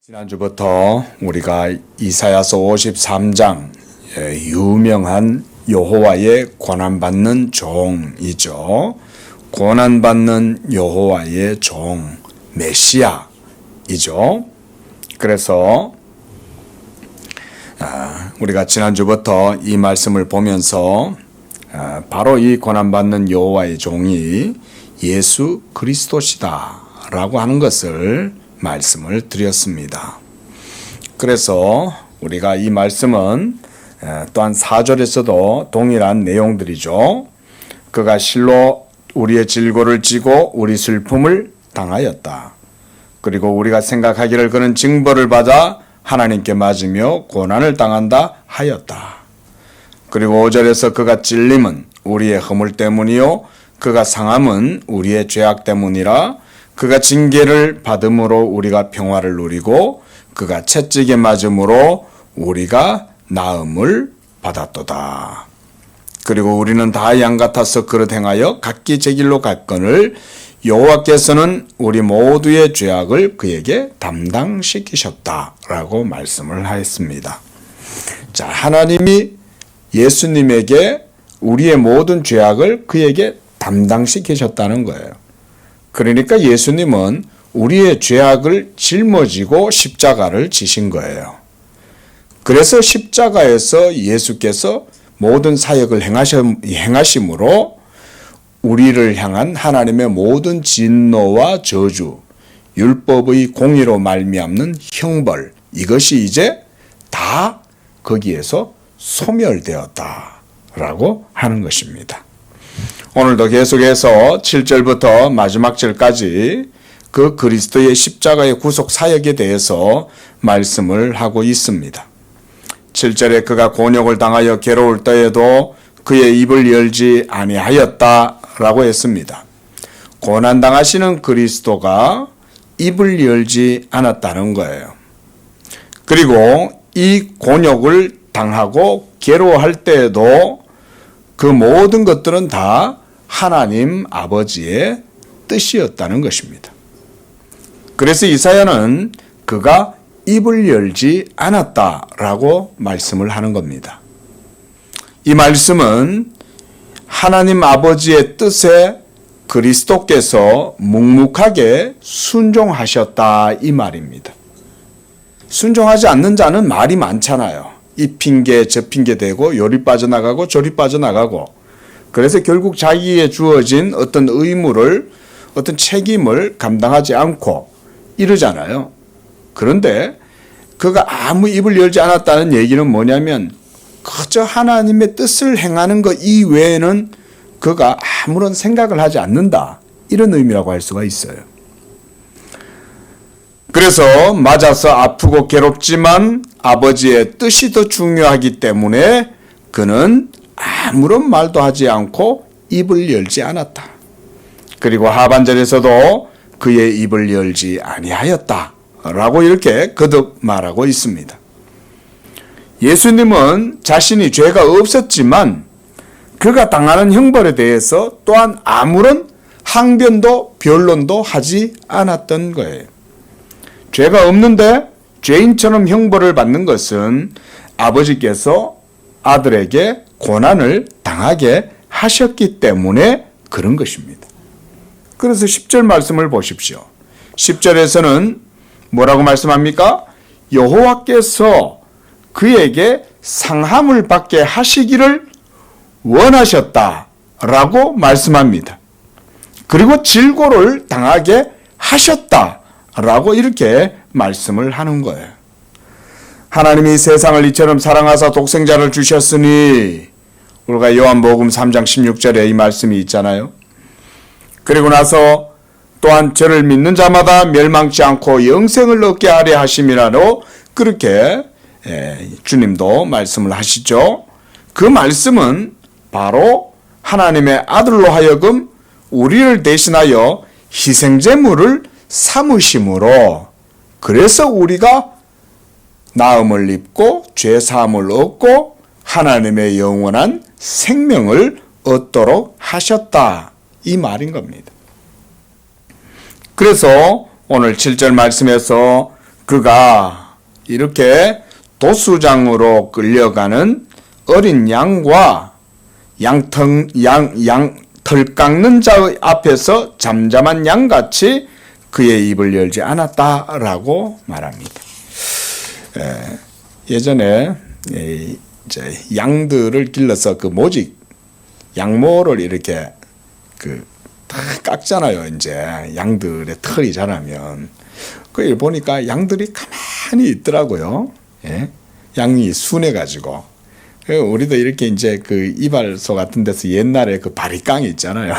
지난주부터 우리가 이사야서 53장 유명한 여호와의 고난받는 종이죠. 고난받는 여호와의 종 메시아이죠. 그래서 우리가 지난주부터 이 말씀을 보면서 바로 이 고난받는 여호와의 종이 예수 그리스도시다 라고 하는 것을 말씀을 드렸습니다. 그래서 우리가 이 말씀은 또한 4절에서도 동일한 내용들이죠. 그가 실로 우리의 질고를 지고 우리 슬픔을 당하였다. 그리고 우리가 생각하기를 그는 징벌을 받아 하나님께 맞으며 고난을 당한다 하였다. 그리고 5절에서 그가 찔림은 우리의 허물 때문이요 그가 상함은 우리의 죄악 때문이라. 그가 징계를 받음으로 우리가 평화를 누리고 그가 채찍에 맞음으로 우리가 나음을 받았도다. 그리고 우리는 다 양 같아서 그릇 행하여 각기 제 길로 갔거늘 여호와께서는 우리 모두의 죄악을 그에게 담당시키셨다라고 말씀을 하였습니다. 자, 하나님이 예수님에게 우리의 모든 죄악을 그에게 담당시키셨다는 거예요. 그러니까 예수님은 우리의 죄악을 짊어지고 십자가를 지신 거예요. 그래서 십자가에서 예수께서 모든 사역을 행하심으로 우리를 향한 하나님의 모든 진노와 저주, 율법의 공의로 말미암는 형벌, 이것이 이제 다 거기에서 소멸되었다라고 하는 것입니다. 오늘도 계속해서 7절부터 마지막 절까지 그 그리스도의 십자가의 구속 사역에 대해서 말씀을 하고 있습니다. 7절에 그가 곤욕을 당하여 괴로울 때에도 그의 입을 열지 아니하였다라고 했습니다. 고난당하시는 그리스도가 입을 열지 않았다는 거예요. 그리고 이 곤욕을 당하고 괴로워할 때에도 그 모든 것들은 다 하나님 아버지의 뜻이었다는 것입니다. 그래서 이사야는 그가 입을 열지 않았다라고 말씀을 하는 겁니다. 이 말씀은 하나님 아버지의 뜻에 그리스도께서 묵묵하게 순종하셨다 이 말입니다. 순종하지 않는 자는 말이 많잖아요. 이 핑계 저 핑계 대고 요리 빠져나가고 저리 빠져나가고, 그래서 결국 자기에 주어진 어떤 의무를, 어떤 책임을 감당하지 않고 이러잖아요. 그런데 그가 아무 입을 열지 않았다는 얘기는 뭐냐면 그저 하나님의 뜻을 행하는 것 이외에는 그가 아무런 생각을 하지 않는다, 이런 의미라고 할 수가 있어요. 그래서 맞아서 아프고 괴롭지만 아버지의 뜻이 더 중요하기 때문에 그는 아무런 말도 하지 않고 입을 열지 않았다. 그리고 하반절에서도 그의 입을 열지 아니하였다 라고 이렇게 거듭 말하고 있습니다. 예수님은 자신이 죄가 없었지만 그가 당하는 형벌에 대해서 또한 아무런 항변도 변론도 하지 않았던 거예요. 죄가 없는데 죄인처럼 형벌을 받는 것은 아버지께서 아들에게 고난을 당하게 하셨기 때문에 그런 것입니다. 그래서 10절 말씀을 보십시오. 10절에서는 뭐라고 말씀합니까? 여호와께서 그에게 상함을 받게 하시기를 원하셨다라고 말씀합니다. 그리고 질고를 당하게 하셨다라고 이렇게 말씀을 하는 거예요. 하나님이 세상을 이처럼 사랑하사 독생자를 주셨으니, 우리가 요한복음 3장 16절에 이 말씀이 있잖아요. 그리고 나서 또한 저를 믿는 자마다 멸망치 않고 영생을 얻게 하려 하심이라로 그렇게 주님도 말씀을 하시죠. 그 말씀은 바로 하나님의 아들로 하여금 우리를 대신하여 희생제물을 삼으심으로, 그래서 우리가 나음을 입고 죄사함을 얻고 하나님의 영원한 생명을 얻도록 하셨다, 이 말인 겁니다. 그래서 오늘 7절 말씀에서 그가 이렇게 도수장으로 끌려가는 어린 양과 털 깎는 자의 앞에서 잠잠한 양같이 그의 입을 열지 않았다라고 말합니다. 예전에 이제 양들을 길러서 그 모직 양모를 이렇게 다 깎잖아요. 이제 양들의 털이 자라면 그 보니까 양들이 가만히 있더라고요. 예? 양이 순해가지고 우리도 이렇게 이제 그 이발소 같은 데서 옛날에 그 바리깡이 있잖아요.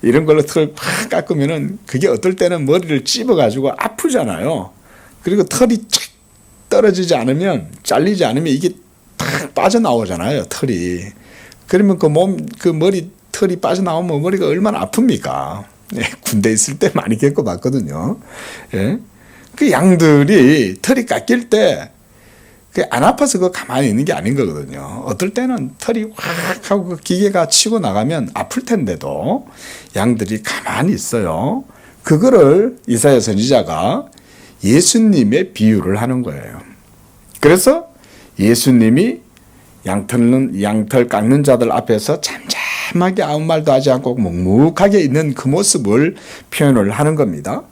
이런 걸로 털을 팍 깎으면은 그게 어떨 때는 머리를 찝어가지고 아프잖아요. 그리고 털이 착 떨어지지 않으면 잘리지 않으면 이게 탁 빠져나오잖아요. 털이. 그러면 그 머리 털이 빠져나오면 머리가 얼마나 아픕니까? 예, 군대 있을 때 많이 겪어봤거든요. 예? 그 양들이 털이 깎일 때 안 아파서 그 가만히 있는 게 아닌 거거든요. 어떨 때는 털이 확 하고 그 기계가 치고 나가면 아플 텐데도 양들이 가만히 있어요. 그거를 이사야 선지자가 예수님의 비유를 하는 거예요. 그래서 예수님이 양털 깎는 자들 앞에서 잠잠하게 아무 말도 하지 않고 묵묵하게 있는 그 모습을 표현을 하는 겁니다.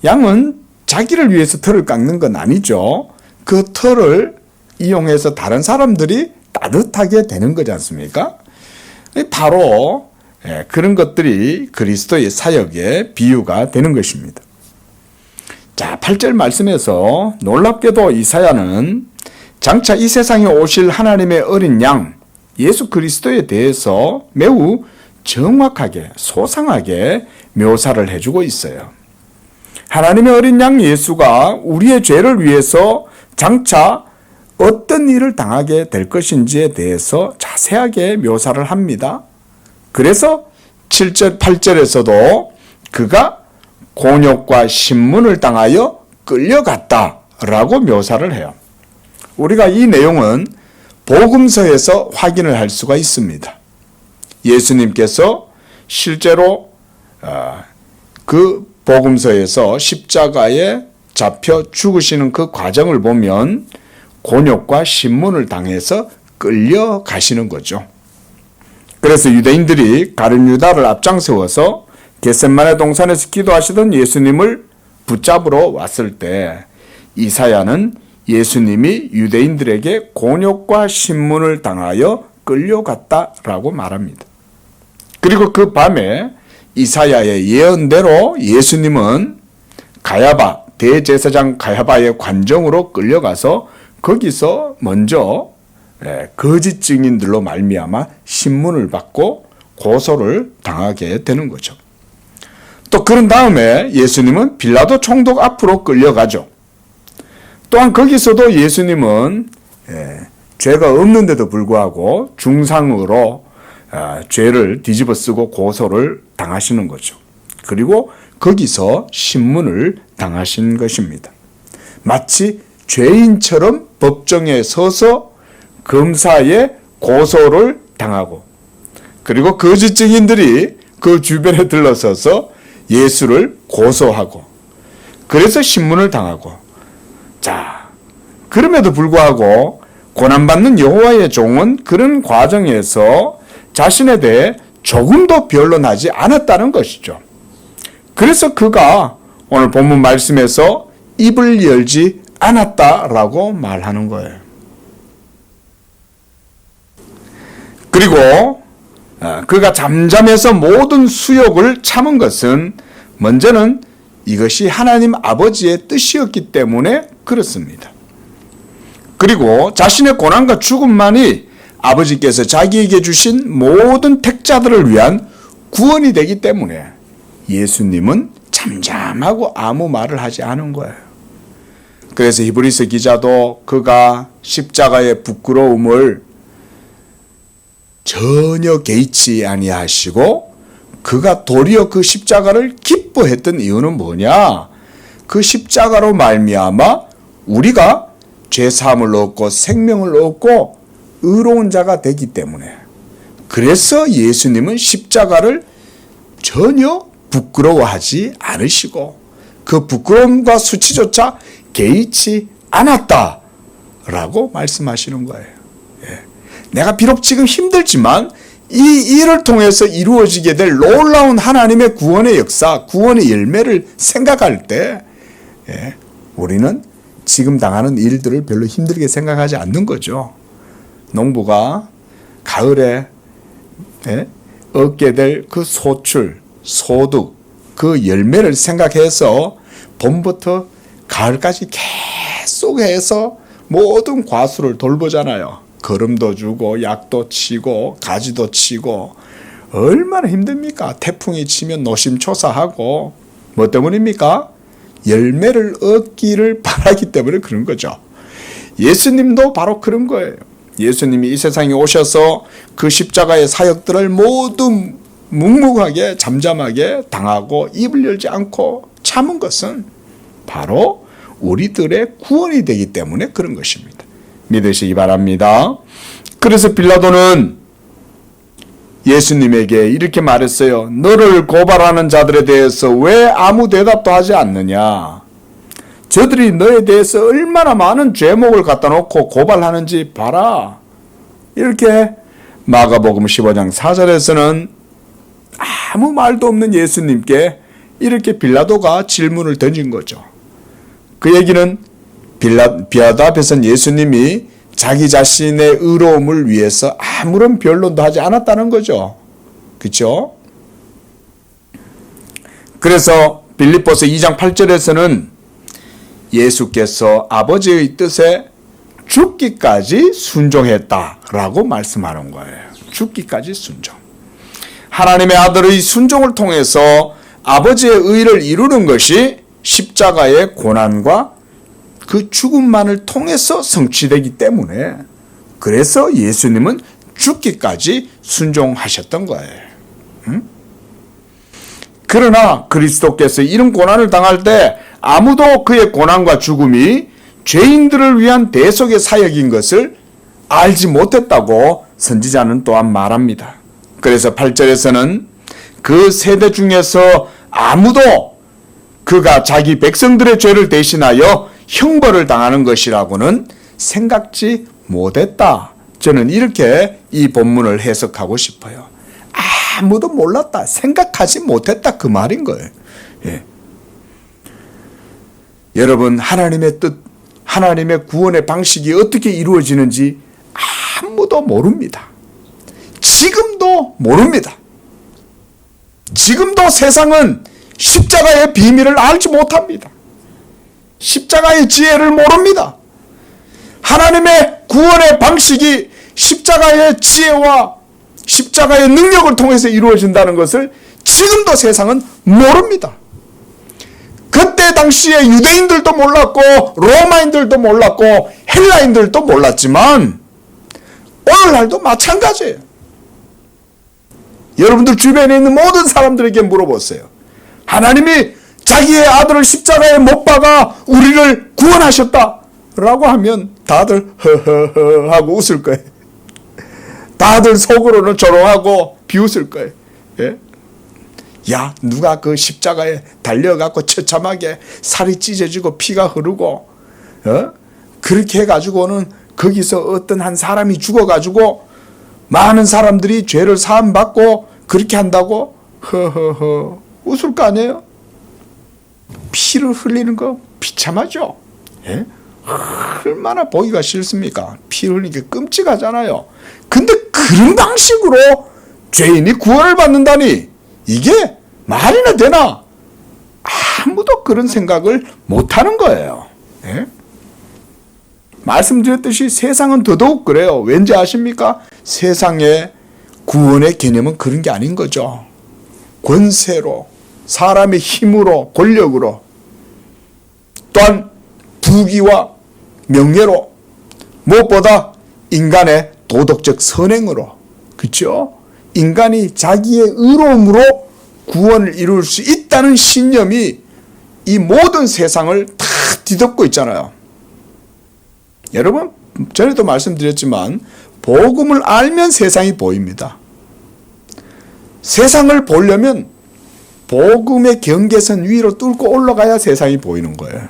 양은 자기를 위해서 털을 깎는 건 아니죠. 그 털을 이용해서 다른 사람들이 따뜻하게 되는 거지 않습니까? 바로 그런 것들이 그리스도의 사역의 비유가 되는 것입니다. 자, 8절 말씀에서 놀랍게도 이사야는 장차 이 세상에 오실 하나님의 어린 양 예수 그리스도에 대해서 매우 정확하게 소상하게 묘사를 해주고 있어요. 하나님의 어린 양 예수가 우리의 죄를 위해서 장차 어떤 일을 당하게 될 것인지에 대해서 자세하게 묘사를 합니다. 그래서 7절, 8절에서도 그가 곤욕과 신문을 당하여 끌려갔다라고 묘사를 해요. 우리가 이 내용은 복음서에서 확인을 할 수가 있습니다. 예수님께서 실제로 그 복음서에서 십자가에 잡혀 죽으시는 그 과정을 보면 곤욕과 신문을 당해서 끌려가시는 거죠. 그래서 유대인들이 가룟 유다를 앞장세워서 겟세마네 동산에서 기도하시던 예수님을 붙잡으러 왔을 때 이사야는 예수님이 유대인들에게 곤욕과 신문을 당하여 끌려갔다라고 말합니다. 그리고 그 밤에 이사야의 예언대로 예수님은 가야바, 대제사장 가야바의 관정으로 끌려가서 거기서 먼저 거짓 증인들로 말미암아 신문을 받고 고소를 당하게 되는 거죠. 또 그런 다음에 예수님은 빌라도 총독 앞으로 끌려가죠. 또한 거기서도 예수님은 죄가 없는데도 불구하고 중상으로 죄를 뒤집어 쓰고 고소를 당하시는 거죠. 그리고 거기서 신문을 당하신 것입니다. 마치 죄인처럼 법정에 서서 검사의 고소를 당하고 그리고 거짓 증인들이 그 주변에 들러서서 예수를 고소하고 그래서 신문을 당하고 자, 그럼에도 불구하고 고난받는 여호와의 종은 그런 과정에서 자신에 대해 조금도 변론하지 않았다는 것이죠. 그래서 그가 오늘 본문 말씀에서 입을 열지 않았다라고 말하는 거예요. 그리고 그가 잠잠해서 모든 수욕을 참은 것은 먼저는 이것이 하나님 아버지의 뜻이었기 때문에 그렇습니다. 그리고 자신의 고난과 죽음만이 아버지께서 자기에게 주신 모든 택자들을 위한 구원이 되기 때문에 예수님은 잠잠하고 아무 말을 하지 않은 거예요. 그래서 히브리서 기자도 그가 십자가의 부끄러움을 전혀 개의치 아니하시고 그가 도리어 그 십자가를 기뻐했던 이유는 뭐냐? 그 십자가로 말미암아 우리가 죄사함을 얻고 생명을 얻고 의로운 자가 되기 때문에 그래서 예수님은 십자가를 전혀 부끄러워하지 않으시고 그 부끄러움과 수치조차 개의치 않았다라고 말씀하시는 거예요. 내가 비록 지금 힘들지만 이 일을 통해서 이루어지게 될 놀라운 하나님의 구원의 역사, 구원의 열매를 생각할 때 우리는 지금 당하는 일들을 별로 힘들게 생각하지 않는 거죠. 농부가 가을에 얻게 될 그 소출, 소득, 그 열매를 생각해서 봄부터 가을까지 계속해서 모든 과수를 돌보잖아요. 거름도 주고 약도 치고 가지도 치고 얼마나 힘듭니까? 태풍이 치면 노심초사하고 뭐 때문입니까? 열매를 얻기를 바라기 때문에 그런 거죠. 예수님도 바로 그런 거예요. 예수님이 이 세상에 오셔서 그 십자가의 사역들을 모두 묵묵하게 잠잠하게 당하고 입을 열지 않고 참은 것은 바로 우리들의 구원이 되기 때문에 그런 것입니다. 믿으시기 바랍니다. 그래서 빌라도는 예수님에게 이렇게 말했어요. 너를 고발하는 자들에 대해서 왜 아무 대답도 하지 않느냐? 저들이 너에 대해서 얼마나 많은 죄목을 갖다 놓고 고발하는지 봐라. 이렇게 마가복음 15장 4절에서는 아무 말도 없는 예수님께 이렇게 빌라도가 질문을 던진 거죠. 그 얘기는 빌라도 앞에서는 예수님이 자기 자신의 의로움을 위해서 아무런 변론도 하지 않았다는 거죠. 그렇죠? 그래서 빌립보서 2장 8절에서는 예수께서 아버지의 뜻에 죽기까지 순종했다라고 말씀하는 거예요. 죽기까지 순종. 하나님의 아들의 순종을 통해서 아버지의 의를 이루는 것이 십자가의 고난과 그 죽음만을 통해서 성취되기 때문에 그래서 예수님은 죽기까지 순종하셨던 거예요. 그러나 그리스도께서 이런 고난을 당할 때 아무도 그의 고난과 죽음이 죄인들을 위한 대속의 사역인 것을 알지 못했다고 선지자는 또한 말합니다. 그래서 8절에서는 그 세대 중에서 아무도 그가 자기 백성들의 죄를 대신하여 형벌을 당하는 것이라고는 생각지 못했다. 저는 이렇게 이 본문을 해석하고 싶어요. 아무도 몰랐다. 생각하지 못했다. 그 말인 거예요. 예. 여러분, 하나님의 뜻, 하나님의 구원의 방식이 어떻게 이루어지는지 아무도 모릅니다. 지금도 모릅니다. 지금도 세상은 십자가의 비밀을 알지 못합니다. 십자가의 지혜를 모릅니다. 하나님의 구원의 방식이 십자가의 지혜와 십자가의 능력을 통해서 이루어진다는 것을 지금도 세상은 모릅니다. 그때 당시에 유대인들도 몰랐고 로마인들도 몰랐고 헬라인들도 몰랐지만 오늘날도 마찬가지예요. 여러분들 주변에 있는 모든 사람들에게 물어보세요. 하나님이 자기의 아들을 십자가에 못 박아 우리를 구원하셨다라고 하면 다들 허허허 하고 웃을 거예요. 다들 속으로는 조롱하고 비웃을 거예요. 예? 야, 누가 그 십자가에 달려갖고 처참하게 살이 찢어지고 피가 흐르고 그렇게 해가지고는 거기서 어떤 한 사람이 죽어가지고 많은 사람들이 죄를 사함받고 그렇게 한다고 허허허 웃을 거 아니에요? 피를 흘리는 거 비참하죠. 예? 얼마나 보기가 싫습니까? 피 흘리는 게 끔찍하잖아요. 근데 그런 방식으로 죄인이 구원을 받는다니 이게 말이나 되나? 아무도 그런 생각을 못하는 거예요. 예? 말씀드렸듯이 세상은 더더욱 그래요. 왠지 아십니까? 세상의 구원의 개념은 그런 게 아닌 거죠. 권세로, 사람의 힘으로, 권력으로, 또한 부귀와 명예로, 무엇보다 인간의 도덕적 선행으로, 그렇죠? 인간이 자기의 의로움으로 구원을 이룰 수 있다는 신념이 이 모든 세상을 다 뒤덮고 있잖아요. 여러분, 전에도 말씀드렸지만 복음을 알면 세상이 보입니다. 세상을 보려면 복음의 경계선 위로 뚫고 올라가야 세상이 보이는 거예요.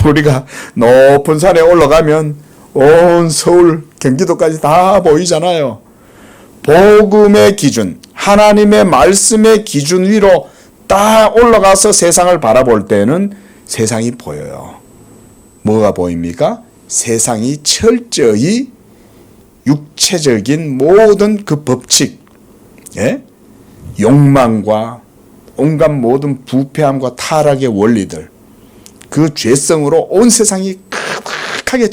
우리가 높은 산에 올라가면 온 서울, 경기도까지 다 보이잖아요. 복음의 기준, 하나님의 말씀의 기준 위로 딱 올라가서 세상을 바라볼 때는 세상이 보여요. 뭐가 보입니까? 세상이 철저히 육체적인 모든 그 법칙, 예? 욕망과 온갖 모든 부패함과 타락의 원리들, 그 죄성으로 온 세상이 크게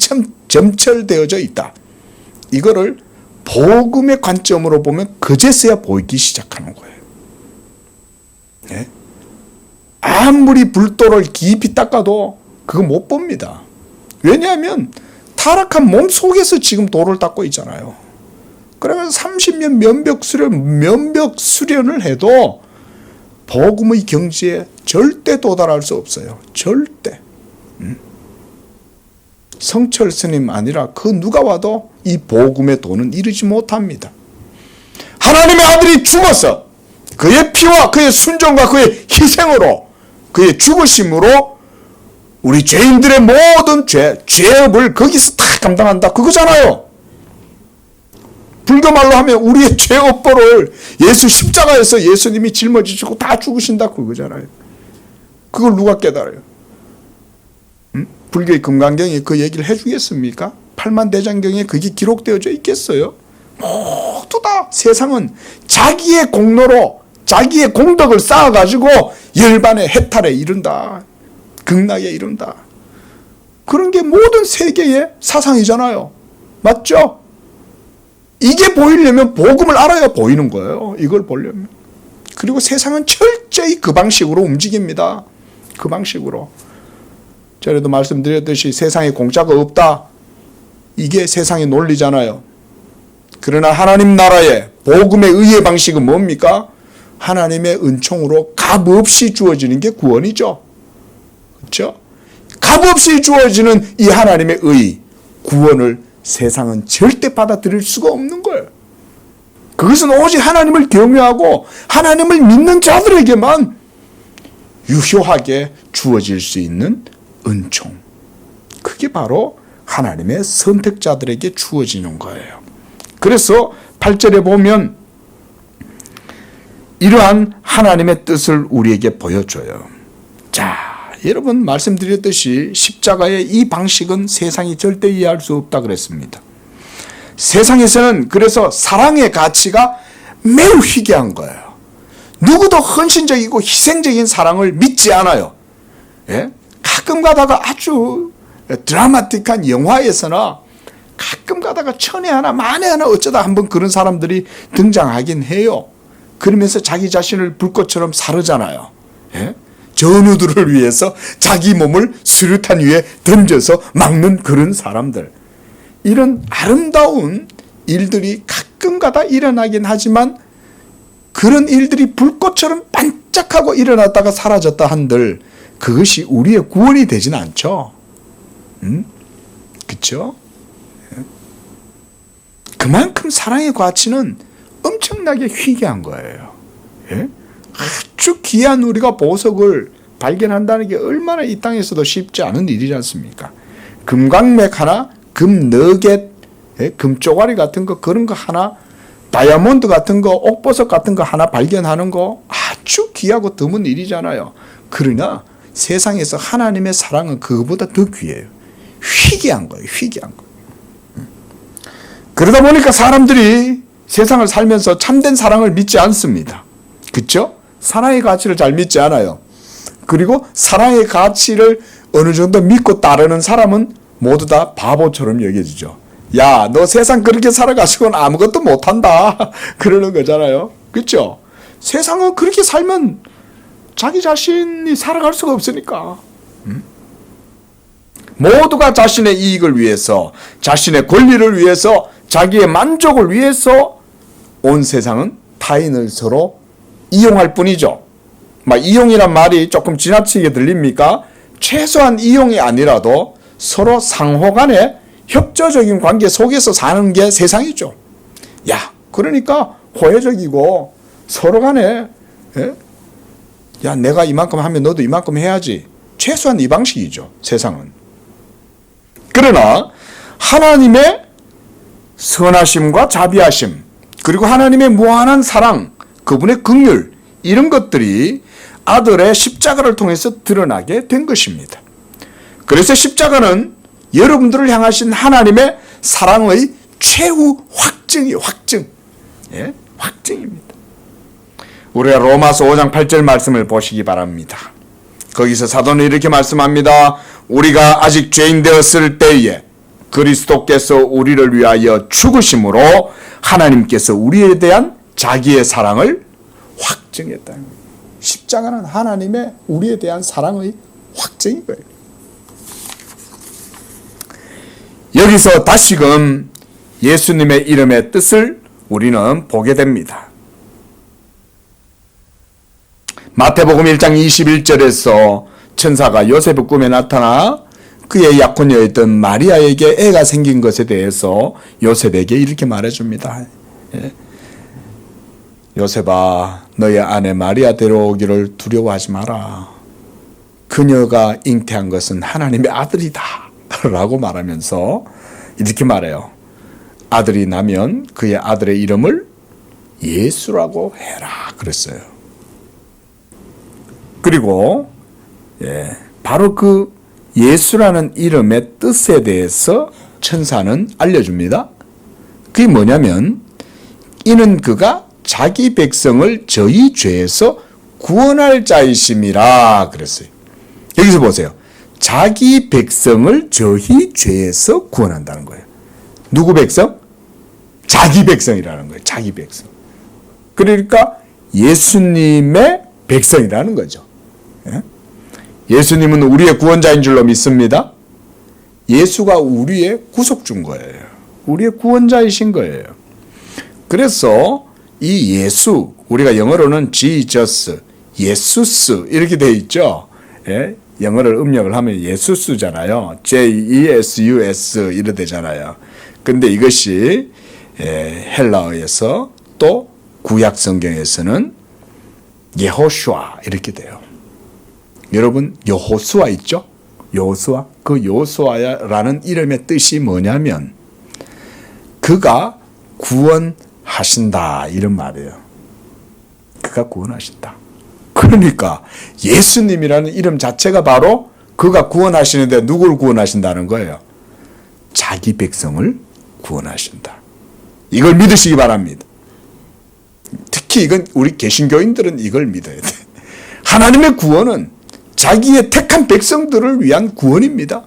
점철되어져 있다. 이거를 복음의 관점으로 보면 그제서야 보이기 시작하는 거예요. 예? 아무리 불도를 깊이 닦아도 그거 못 봅니다. 왜냐하면 타락한 몸 속에서 지금 도를 닦고 있잖아요. 그러면 30년 면벽 수련을 해도 복음의 경지에 절대 도달할 수 없어요. 절대. 성철 스님 아니라 그 누가 와도 이 복음의 도는 이르지 못합니다. 하나님의 아들이 죽어서 그의 피와 그의 순종과 그의 희생으로 그의 죽으심으로 우리 죄인들의 모든 죄업을 거기서 다 감당한다. 그거잖아요. 불교 말로 하면 우리의 죄업보를 예수 십자가에서 예수님이 짊어지시고 다 죽으신다. 그거잖아요. 그걸 누가 깨달아요? 불교의 금강경에 그 얘기를 해주겠습니까? 팔만대장경에 그게 기록되어져 있겠어요? 모두 다 세상은 자기의 공로로 자기의 공덕을 쌓아가지고 열반의 해탈에 이른다. 극락에 이른다. 그런 게 모든 세계의 사상이잖아요. 맞죠? 이게 보이려면 복음을 알아야 보이는 거예요. 이걸 보려면. 그리고 세상은 철저히 그 방식으로 움직입니다. 그 방식으로. 전에도 말씀드렸듯이 세상에 공짜가 없다. 이게 세상의 논리잖아요. 그러나 하나님 나라의 복음의 의의 방식은 뭡니까? 하나님의 은총으로 값없이 주어지는 게 구원이죠. 그렇죠? 값없이 주어지는 이 하나님의 의, 구원을 세상은 절대 받아들일 수가 없는 거예요. 그것은 오직 하나님을 경외하고 하나님을 믿는 자들에게만 유효하게 주어질 수 있는 은총. 그게 바로 하나님의 선택자들에게 주어지는 거예요. 그래서 8절에 보면 이러한 하나님의 뜻을 우리에게 보여줘요. 자, 여러분 말씀드렸듯이 십자가의 이 방식은 세상이 절대 이해할 수 없다 그랬습니다. 세상에서는 그래서 사랑의 가치가 매우 희귀한 거예요. 누구도 헌신적이고 희생적인 사랑을 믿지 않아요. 예? 가끔 가다가 아주 드라마틱한 영화에서나 가끔 가다가 천에 하나 만에 하나 어쩌다 한번 그런 사람들이 등장하긴 해요. 그러면서 자기 자신을 불꽃처럼 사르잖아요. 예? 전우들을 위해서 자기 몸을 수류탄 위에 던져서 막는 그런 사람들. 이런 아름다운 일들이 가끔 가다 일어나긴 하지만 그런 일들이 불꽃처럼 반짝하고 일어났다가 사라졌다 한들 그것이 우리의 구원이 되지는 않죠. 그렇죠? 그만큼 사랑의 가치는 엄청나게 희귀한 거예요. 예? 아주 귀한 우리가 보석을 발견한다는 게 얼마나 이 땅에서도 쉽지 않은 일이지 않습니까? 금광맥 하나, 금 너겟, 예? 금 쪼가리 같은 거 그런 거 하나, 다이아몬드 같은 거, 옥보석 같은 거 하나 발견하는 거 아주 귀하고 드문 일이잖아요. 그러나 세상에서 하나님의 사랑은 그거보다 더 귀해요. 희귀한 거예요. 희귀한 거. 그러다 보니까 사람들이 세상을 살면서 참된 사랑을 믿지 않습니다. 그렇죠? 사랑의 가치를 잘 믿지 않아요. 그리고 사랑의 가치를 어느 정도 믿고 따르는 사람은 모두 다 바보처럼 여겨지죠. 야, 너 세상 그렇게 살아가지고는 아무것도 못한다. 그러는 거잖아요. 그렇죠? 세상은 그렇게 살면 자기 자신이 살아갈 수가 없으니까. 모두가 자신의 이익을 위해서, 자신의 권리를 위해서, 자기의 만족을 위해서 온 세상은 타인을 서로 이용할 뿐이죠. 이용이란 말이 조금 지나치게 들립니까? 최소한 이용이 아니라도 서로 상호 간에 협조적인 관계 속에서 사는 게 세상이죠. 야, 그러니까 호혜적이고 서로 간에 야, 내가 이만큼 하면 너도 이만큼 해야지. 최소한 이 방식이죠. 세상은. 그러나 하나님의 선하심과 자비하심, 그리고 하나님의 무한한 사랑, 그분의 긍휼, 이런 것들이 아들의 십자가를 통해서 드러나게 된 것입니다. 그래서 십자가는 여러분들을 향하신 하나님의 사랑의 최후 확증이에요. 확증. 예? 확증입니다. 우리가 로마서 5장 8절 말씀을 보시기 바랍니다. 거기서 사도는 이렇게 말씀합니다. 우리가 아직 죄인 되었을 때에 그리스도께서 우리를 위하여 죽으심으로 하나님께서 우리에 대한 자기의 사랑을 확증했다는 거예요. 십자가는 하나님의 우리에 대한 사랑의 확증인 거예요. 여기서 다시금 예수님의 이름의 뜻을 우리는 보게 됩니다. 마태복음 1장 21절에서 천사가 요셉의 꿈에 나타나 그의 약혼녀였던 마리아에게 애가 생긴 것에 대해서 요셉에게 이렇게 말해줍니다. 요셉아, 너의 아내 마리아 데려오기를 두려워하지 마라. 그녀가 잉태한 것은 하나님의 아들이다 라고 말하면서 이렇게 말해요. 아들이 나면 그의 아들의 이름을 예수라고 해라 그랬어요. 그리고 바로 그 예수라는 이름의 뜻에 대해서 천사는 알려줍니다. 그게 뭐냐면 이는 그가 자기 백성을 저희 죄에서 구원할 자이심이라 그랬어요. 여기서 보세요. 자기 백성을 저희 죄에서 구원한다는 거예요. 누구 백성? 자기 백성이라는 거예요. 자기 백성. 그러니까 예수님의 백성이라는 거죠. 예수님은 우리의 구원자인 줄로 믿습니다. 예수가 우리의 구속주인 거예요. 우리의 구원자이신 거예요. 그래서 이 예수, 우리가 영어로는 Jesus, 예수스 이렇게 돼 있죠. 예? 영어를 음력을 하면 예수스잖아요. J-E-S-U-S 이래 되잖아요. 근데 이것이 헬라어에서 또 구약 성경에서는 예호슈아 이렇게 돼요. 여러분 여호수아 있죠? 여호수아? 그 여호수아라는 이름의 뜻이 뭐냐면 그가 구원하신다 이런 말이에요. 그가 구원하신다. 그러니까 예수님이라는 이름 자체가 바로 그가 구원하시는데 누구를 구원하신다는 거예요? 자기 백성을 구원하신다. 이걸 믿으시기 바랍니다. 특히 이건 우리 개신교인들은 이걸 믿어야 돼. 하나님의 구원은 자기의 택한 백성들을 위한 구원입니다.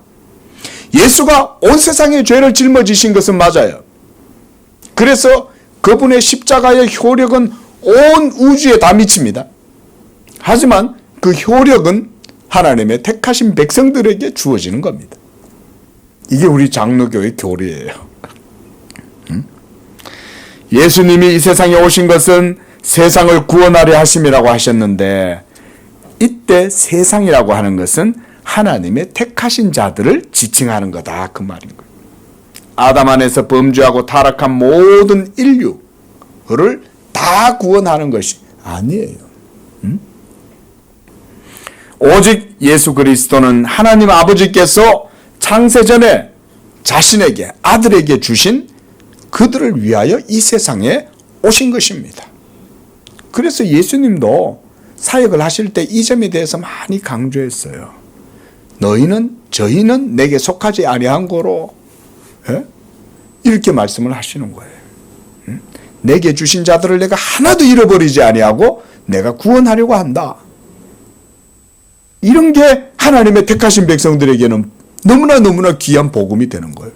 예수가 온 세상의 죄를 짊어지신 것은 맞아요. 그래서 그분의 십자가의 효력은 온 우주에 다 미칩니다. 하지만 그 효력은 하나님의 택하신 백성들에게 주어지는 겁니다. 이게 우리 장로교의 교리예요. 예수님이 이 세상에 오신 것은 세상을 구원하려 하심이라고 하셨는데 이때 세상이라고 하는 것은 하나님의 택하신 자들을 지칭하는 거다 그 말인 거예요. 아담 안에서 범죄하고 타락한 모든 인류를 다 구원하는 것이 아니에요. 오직 예수 그리스도는 하나님 아버지께서 창세전에 자신에게 아들에게 주신 그들을 위하여 이 세상에 오신 것입니다. 그래서 예수님도 사역을 하실 때 이 점에 대해서 많이 강조했어요. 저희는 내게 속하지 아니한 거로 이렇게 말씀을 하시는 거예요. 내게 주신 자들을 내가 하나도 잃어버리지 아니하고 내가 구원하려고 한다. 이런 게 하나님의 택하신 백성들에게는 너무나 귀한 복음이 되는 거예요.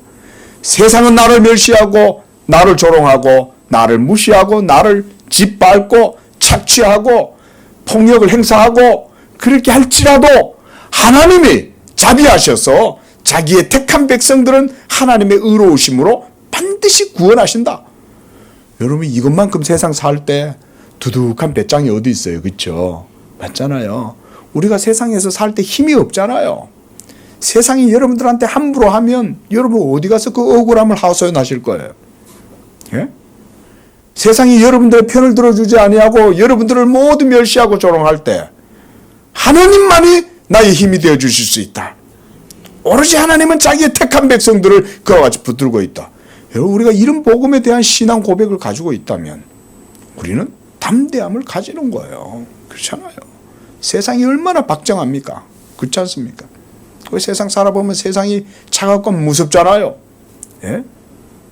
세상은 나를 멸시하고 나를 조롱하고 나를 무시하고 나를 짓밟고 착취하고 폭력을 행사하고 그렇게 할지라도 하나님이 자비하셔서 자기의 택한 백성들은 하나님의 의로우심으로 반드시 구원하신다. 여러분 이것만큼 세상 살 때 두둑한 배짱이 어디 있어요. 그렇죠? 맞잖아요. 우리가 세상에서 살 때 힘이 없잖아요. 세상이 여러분들한테 함부로 하면 여러분 어디 가서 그 억울함을 하소연하실 거예요. 예? 세상이 여러분들의 편을 들어주지 아니하고 여러분들을 모두 멸시하고 조롱할 때 하나님만이 나의 힘이 되어 주실 수 있다. 오로지 하나님은 자기의 택한 백성들을 그와 같이 붙들고 있다. 여러분, 우리가 이런 복음에 대한 신앙 고백을 가지고 있다면 우리는 담대함을 가지는 거예요. 그렇잖아요. 세상이 얼마나 박정합니까? 그렇지 않습니까? 그 세상 살아보면 세상이 차갑고 무섭잖아요. 예?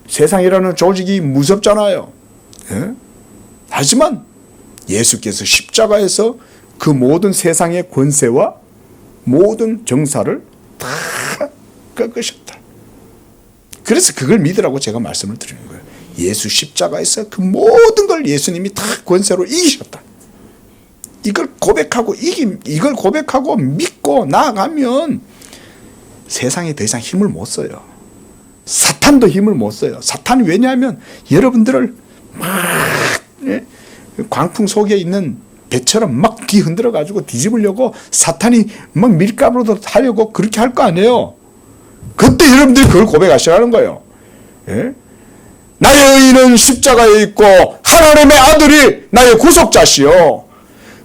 세상이라는 조직이 무섭잖아요. 예? 하지만 예수께서 십자가에서 그 모든 세상의 권세와 모든 정사를 다 꺾으셨다. 그래서 그걸 믿으라고 제가 말씀을 드리는 거예요. 예수 십자가에서 그 모든 걸 예수님이 다 권세로 이기셨다. 이걸 고백하고 믿고 나아가면 세상에 더 이상 힘을 못 써요. 사탄도 힘을 못 써요. 사탄이 왜냐하면 여러분들을 막 광풍 속에 있는 배처럼 막 뒤흔들어 가지고 뒤집으려고 사탄이 막 밀가루로 하려고 그렇게 할 거 아니에요. 그때 여러분들이 그걸 고백하시라는 거예요. 예? 나의 의는 십자가에 있고 하나님의 아들이 나의 구속자시요.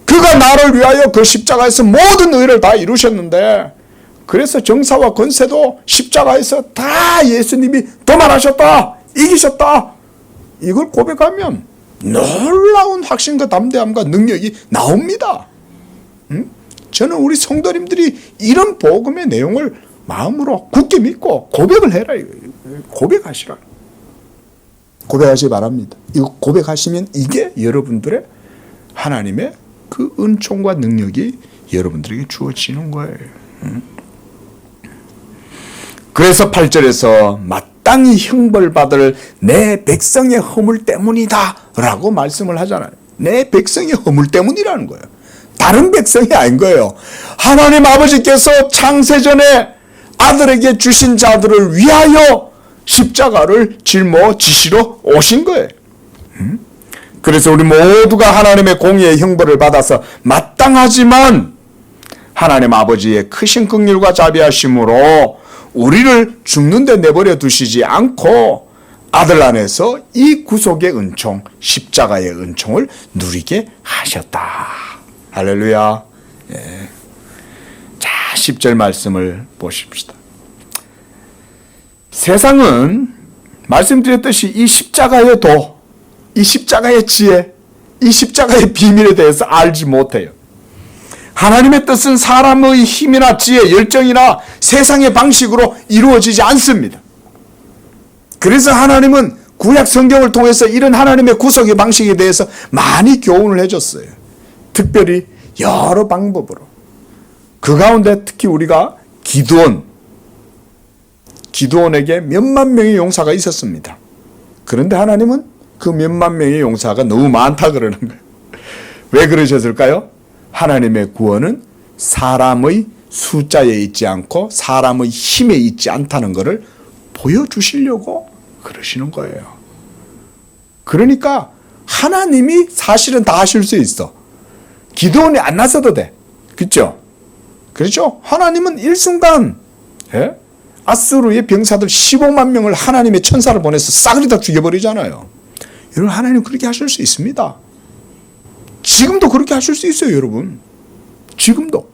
그가 나를 위하여 그 십자가에서 모든 의를 다 이루셨는데, 그래서 정사와 권세도 십자가에서 다 예수님이 도말하셨다, 이기셨다. 이걸 고백하면 놀라운 확신과 담대함과 능력이 나옵니다. 저는 우리 성도님들이 이런 복음의 내용을 마음으로 굳게 믿고 고백을 해라. 고백하시라. 고백하시기 바랍니다. 이거 고백하시면 이게 여러분들의 하나님의 그 은총과 능력이 여러분들에게 주어지는 거예요. 그래서 8절에서 마땅히 형벌받을 내 백성의 허물 때문이다 라고 말씀을 하잖아요. 내 백성의 허물 때문이라는 거예요. 다른 백성이 아닌 거예요. 하나님 아버지께서 창세전에 아들에게 주신 자들을 위하여 십자가를 짊어지시러 오신 거예요. 그래서 우리 모두가 하나님의 공의의 형벌을 받아서 마땅하지만 하나님 아버지의 크신 긍휼과 자비하심으로 우리를 죽는 데 내버려 두시지 않고 아들 안에서 이 구속의 은총, 십자가의 은총을 누리게 하셨다. 할렐루야. 예. 자, 10절 말씀을 보십시다. 세상은 말씀드렸듯이 이 십자가의 도, 이 십자가의 지혜, 이 십자가의 비밀에 대해서 알지 못해요. 하나님의 뜻은 사람의 힘이나 지혜, 열정이나 세상의 방식으로 이루어지지 않습니다. 그래서 하나님은 구약 성경을 통해서 이런 하나님의 구속의 방식에 대해서 많이 교훈을 해줬어요. 특별히 여러 방법으로. 그 가운데 특히 우리가 기드온에게 몇만 명의 용사가 있었습니다. 그런데 하나님은 그 몇만 명의 용사가 너무 많다 그러는 거예요. 왜 그러셨을까요? 하나님의 구원은 사람의 숫자에 있지 않고 사람의 힘에 있지 않다는 것을 보여주시려고 그러시는 거예요. 그러니까 하나님이 사실은 다 하실 수 있어. 기드온이 안 나서도 돼. 그렇죠? 그렇죠? 하나님은 일순간 아수르의 병사들 15만 명을 하나님의 천사를 보내서 싸그리 다 죽여버리잖아요. 여러분, 하나님 그렇게 하실 수 있습니다. 지금도 그렇게 하실 수 있어요, 여러분. 지금도.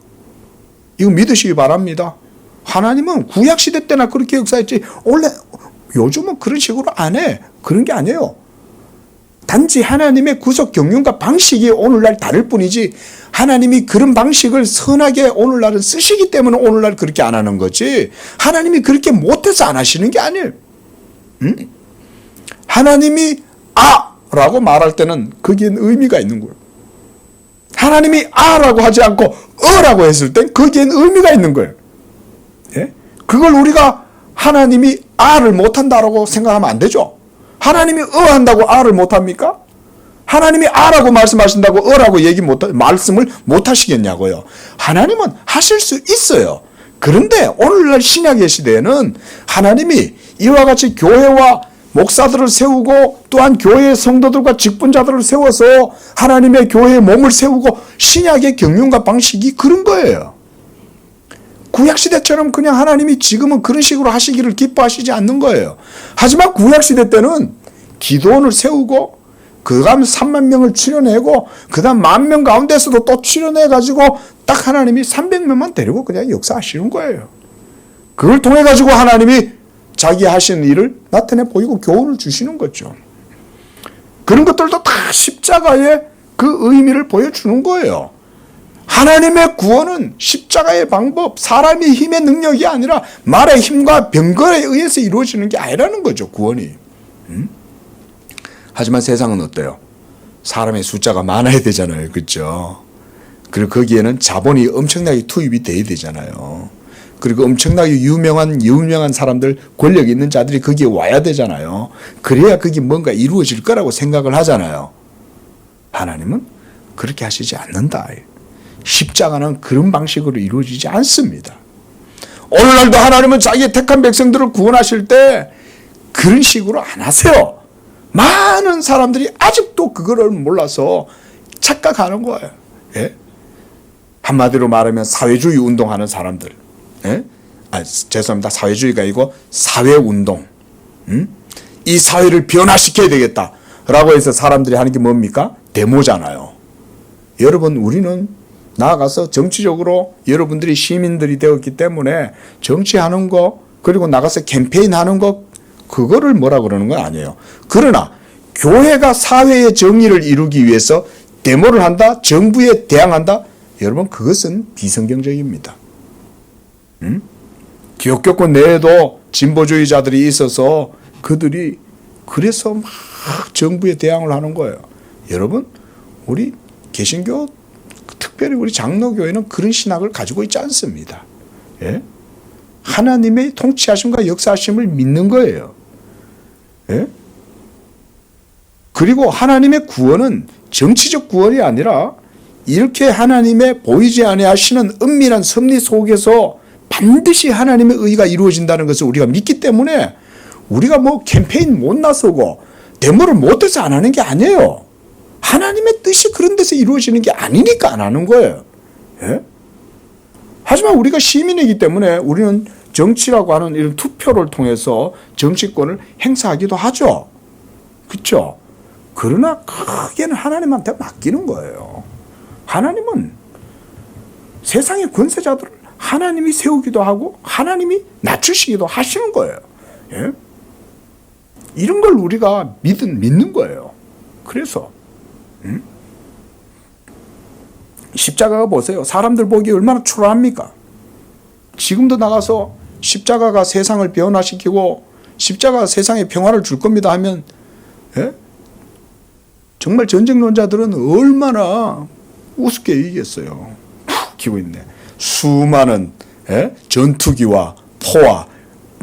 이거 믿으시기 바랍니다. 하나님은 구약시대 때나 그렇게 역사했지, 원래 요즘은 그런 식으로 안 해. 그런 게 아니에요. 단지 하나님의 구속 경륜과 방식이 오늘날 다를 뿐이지, 하나님이 그런 방식을 선하게 오늘날은 쓰시기 때문에 오늘날 그렇게 안 하는 거지, 하나님이 그렇게 못해서 안 하시는 게 아니에요. 하나님이 라고 말할 때는 거기엔 의미가 있는 거예요. 하나님이 라고 하지 않고 라고 했을 땐 거기엔 의미가 있는 거예요. 예? 그걸 우리가 하나님이 를 못한다라고 생각하면 안 되죠. 하나님이 한다고 를 못합니까? 하나님이 라고 말씀하신다고 라고 말씀을 못하시겠냐고요. 하나님은 하실 수 있어요. 그런데 오늘날 신약의 시대에는 하나님이 이와 같이 교회와 목사들을 세우고 또한 교회의 성도들과 직분자들을 세워서 하나님의 교회의 몸을 세우고 신약의 경륜과 방식이 그런 거예요. 구약시대처럼 그냥 하나님이 지금은 그런 식으로 하시기를 기뻐하시지 않는 거예요. 하지만 구약시대 때는 기드온을 세우고 그 다음 3만 명을 치료내고 그 다음 10,000명 가운데서도 또 치료내가지고 딱 하나님이 300명만 데리고 그냥 역사하시는 거예요. 그걸 통해 가지고 하나님이 자기 하시는 일을 나타내 보이고 교훈을 주시는 거죠. 그런 것들도 다 십자가의 그 의미를 보여주는 거예요. 하나님의 구원은 십자가의 방법, 사람의 힘의 능력이 아니라 말의 힘과 병거에 의해서 이루어지는 게 아니라는 거죠, 구원이. 하지만 세상은 어때요? 사람의 숫자가 많아야 되잖아요. 그렇죠? 그리고 거기에는 자본이 엄청나게 투입이 돼야 되잖아요. 그리고 엄청나게 유명한 사람들, 권력 있는 자들이 거기에 와야 되잖아요. 그래야 그게 뭔가 이루어질 거라고 생각을 하잖아요. 하나님은 그렇게 하시지 않는다. 십자가는 그런 방식으로 이루어지지 않습니다. 오늘날도 하나님은 자기의 택한 백성들을 구원하실 때 그런 식으로 안 하세요. 많은 사람들이 아직도 그거를 몰라서 착각하는 거예요. 예? 한마디로 말하면 사회주의 운동하는 사람들. 예? 죄송합니다. 사회주의가 아니고 사회운동. 이 사회를 변화시켜야 되겠다라고 해서 사람들이 하는 게 뭡니까? 데모잖아요. 여러분, 우리는 나아가서 정치적으로 여러분들이 시민들이 되었기 때문에 정치하는 거, 그리고 나가서 캠페인하는 거, 그거를 뭐라 그러는 건 아니에요. 그러나 교회가 사회의 정의를 이루기 위해서 데모를 한다, 정부에 대항한다, 여러분, 그것은 비성경적입니다. 기독교권 내에도 진보주의자들이 있어서 그들이 그래서 막 정부에 대항을 하는 거예요. 여러분, 우리 개신교, 특별히 우리 장로교회는 그런 신학을 가지고 있지 않습니다. 예? 하나님의 통치하심과 역사하심을 믿는 거예요. 예? 그리고 하나님의 구원은 정치적 구원이 아니라 이렇게 하나님의 보이지 아니하시는 은밀한 섭리 속에서 반드시 하나님의 의가 이루어진다는 것을 우리가 믿기 때문에 우리가 뭐 캠페인 못 나서고 데모를 못해서 안 하는 게 아니에요. 하나님의 뜻이 그런 데서 이루어지는 게 아니니까 안 하는 거예요. 예? 하지만 우리가 시민이기 때문에 우리는 정치라고 하는 이런 투표를 통해서 정치권을 행사하기도 하죠. 그렇죠? 그러나 크게는 하나님한테 맡기는 거예요. 하나님은 세상의 권세자들을 하나님이 세우기도 하고 하나님이 낮추시기도 하시는 거예요. 예? 이런 걸 우리가 믿는 거예요. 그래서 십자가가 보세요. 사람들 보기에 얼마나 초라합니까? 지금도 나가서 십자가가 세상을 변화시키고 십자가가 세상에 평화를 줄 겁니다 하면, 예? 정말 전쟁론자들은 얼마나 우습게 얘기했어요. 키고 있네. 수많은, 예? 전투기와 포와,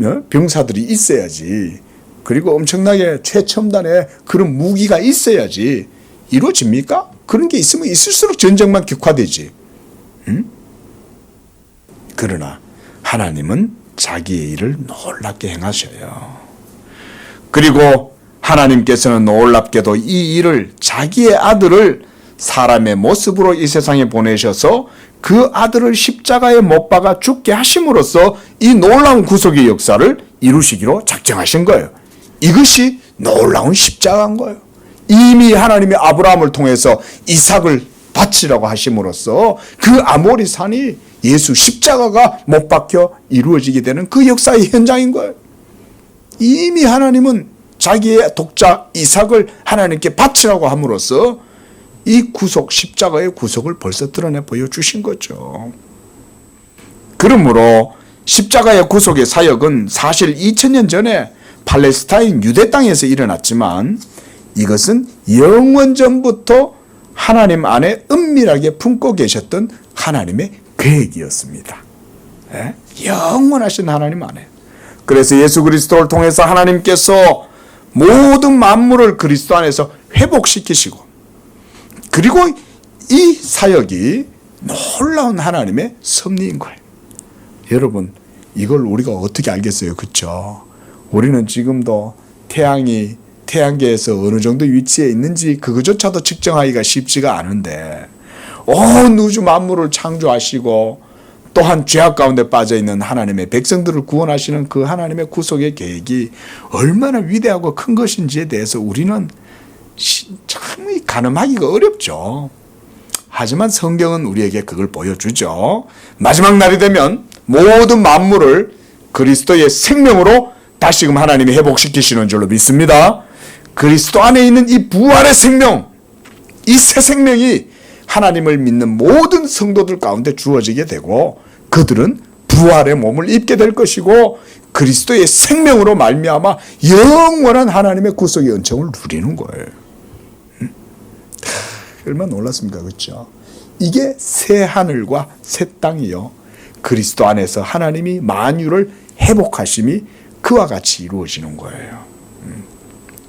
예? 병사들이 있어야지. 그리고 엄청나게 최첨단의 그런 무기가 있어야지 이루어집니까? 그런 게 있으면 있을수록 전쟁만 격화되지. 그러나 하나님은 자기의 일을 놀랍게 행하셔요. 그리고 하나님께서는 놀랍게도 이 일을, 자기의 아들을 사람의 모습으로 이 세상에 보내셔서 그 아들을 십자가에 못 박아 죽게 하심으로써 이 놀라운 구속의 역사를 이루시기로 작정하신 거예요. 이것이 놀라운 십자가인 거예요. 이미 하나님이 아브라함을 통해서 이삭을 바치라고 하심으로써 그 아모리 산이 예수 십자가가 못 박혀 이루어지게 되는 그 역사의 현장인 거예요. 이미 하나님은 자기의 독자 이삭을 하나님께 바치라고 함으로써 이 구속, 십자가의 구속을 벌써 드러내 보여주신 거죠. 그러므로 십자가의 구속의 사역은 사실 2000년 전에 팔레스타인 유대 땅에서 일어났지만 이것은 영원전부터 하나님 안에 은밀하게 품고 계셨던 하나님의 계획이었습니다. 네? 영원하신 하나님 안에. 그래서 예수 그리스도를 통해서 하나님께서 모든 만물을 그리스도 안에서 회복시키시고, 그리고 이 사역이 놀라운 하나님의 섭리인 거예요. 여러분, 이걸 우리가 어떻게 알겠어요? 그렇죠? 우리는 지금도 태양계에서 어느 정도 위치에 있는지 그거조차도 측정하기가 쉽지가 않은데, 온 우주 만물을 창조하시고 또한 죄악 가운데 빠져있는 하나님의 백성들을 구원하시는 그 하나님의 구속의 계획이 얼마나 위대하고 큰 것인지에 대해서 우리는 참 가늠하기가 어렵죠. 하지만 성경은 우리에게 그걸 보여주죠. 마지막 날이 되면 모든 만물을 그리스도의 생명으로 다시금 하나님이 회복시키시는 줄로 믿습니다. 그리스도 안에 있는 이 부활의 생명, 이 새 생명이 하나님을 믿는 모든 성도들 가운데 주어지게 되고 그들은 부활의 몸을 입게 될 것이고 그리스도의 생명으로 말미암아 영원한 하나님의 구속의 은총을 누리는 거예요. 얼마나 놀랐습니까? 그렇죠? 이게 새 하늘과 새 땅이요. 그리스도 안에서 하나님이 만유를 회복하심이 그와 같이 이루어지는 거예요.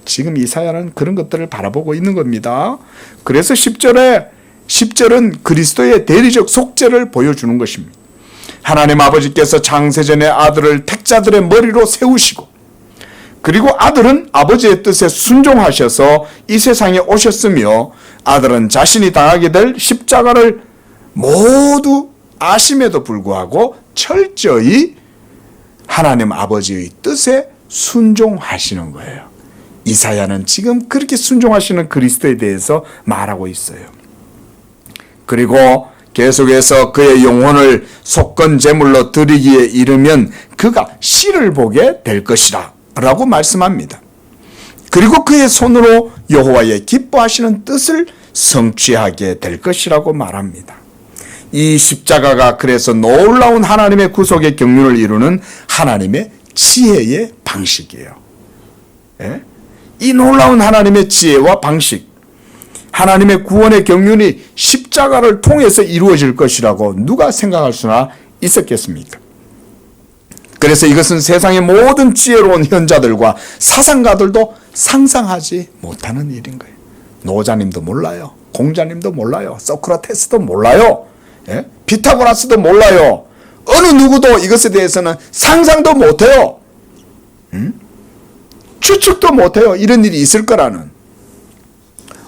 지금 이사야는 그런 것들을 바라보고 있는 겁니다. 그래서 10절은 그리스도의 대리적 속죄를 보여주는 것입니다. 하나님 아버지께서 창세전에 아들을 택자들의 머리로 세우시고 그리고 아들은 아버지의 뜻에 순종하셔서 이 세상에 오셨으며 아들은 자신이 당하게 될 십자가를 모두 아심에도 불구하고 철저히 하나님 아버지의 뜻에 순종하시는 거예요. 이사야는 지금 그렇게 순종하시는 그리스도에 대해서 말하고 있어요. 그리고 계속해서 그의 영혼을 속건 제물로 드리기에 이르면 그가 씨를 보게 될 것이라 라고 말씀합니다. 그리고 그의 손으로 여호와의 기뻐하시는 뜻을 성취하게 될 것이라고 말합니다. 이 십자가가 그래서 놀라운 하나님의 구속의 경륜을 이루는 하나님의 지혜의 방식이에요. 예? 이 놀라운 하나님의 지혜와 방식, 하나님의 구원의 경륜이 십자가를 통해서 이루어질 것이라고 누가 생각할 수나 있었겠습니까? 그래서 이것은 세상의 모든 지혜로운 현자들과 사상가들도 상상하지 못하는 일인 거예요. 노자님도 몰라요. 공자님도 몰라요. 소크라테스도 몰라요. 예? 피타고라스도 몰라요. 어느 누구도 이것에 대해서는 상상도 못해요. 추측도 못해요. 이런 일이 있을 거라는.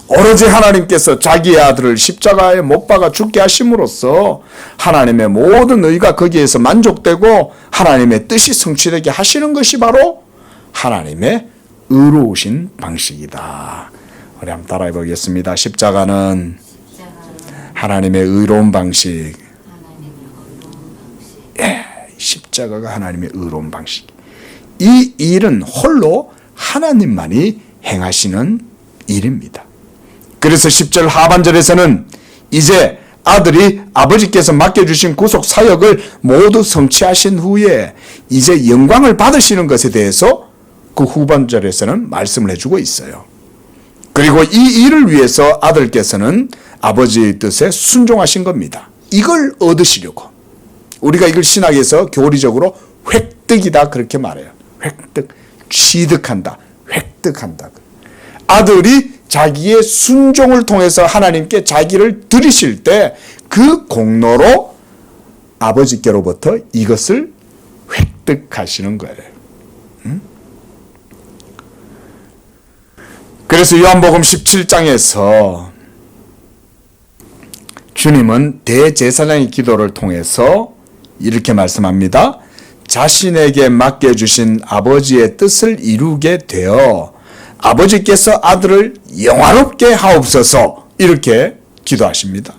오로지 하나님께서 자기의 아들을 십자가에 못 박아 죽게 하심으로써 하나님의 모든 의가 거기에서 만족되고 하나님의 뜻이 성취되게 하시는 것이 바로 하나님의 의로우신 방식이다. 우리 한번 따라해 보겠습니다. 십자가는 하나님의 의로운 방식. 예, 십자가가 하나님의 의로운 방식. 이 일은 홀로 하나님만이 행하시는 일입니다. 그래서 10절 하반절에서는 이제 아들이 아버지께서 맡겨주신 구속 사역을 모두 성취하신 후에 이제 영광을 받으시는 것에 대해서 그 후반절에서는 말씀을 해주고 있어요. 그리고 이 일을 위해서 아들께서는 아버지의 뜻에 순종하신 겁니다. 이걸 얻으시려고. 우리가 이걸 신학에서 교리적으로 획득이다 그렇게 말해요. 획득, 취득한다, 획득한다. 아들이 자기의 순종을 통해서 하나님께 자기를 드리실 때 그 공로로 아버지께로부터 이것을 획득하시는 거예요. 그래서 요한복음 17장에서 주님은 대제사장의 기도를 통해서 이렇게 말씀합니다. 자신에게 맡겨주신 아버지의 뜻을 이루게 되어 아버지께서 아들을 영화롭게 하옵소서 이렇게 기도하십니다.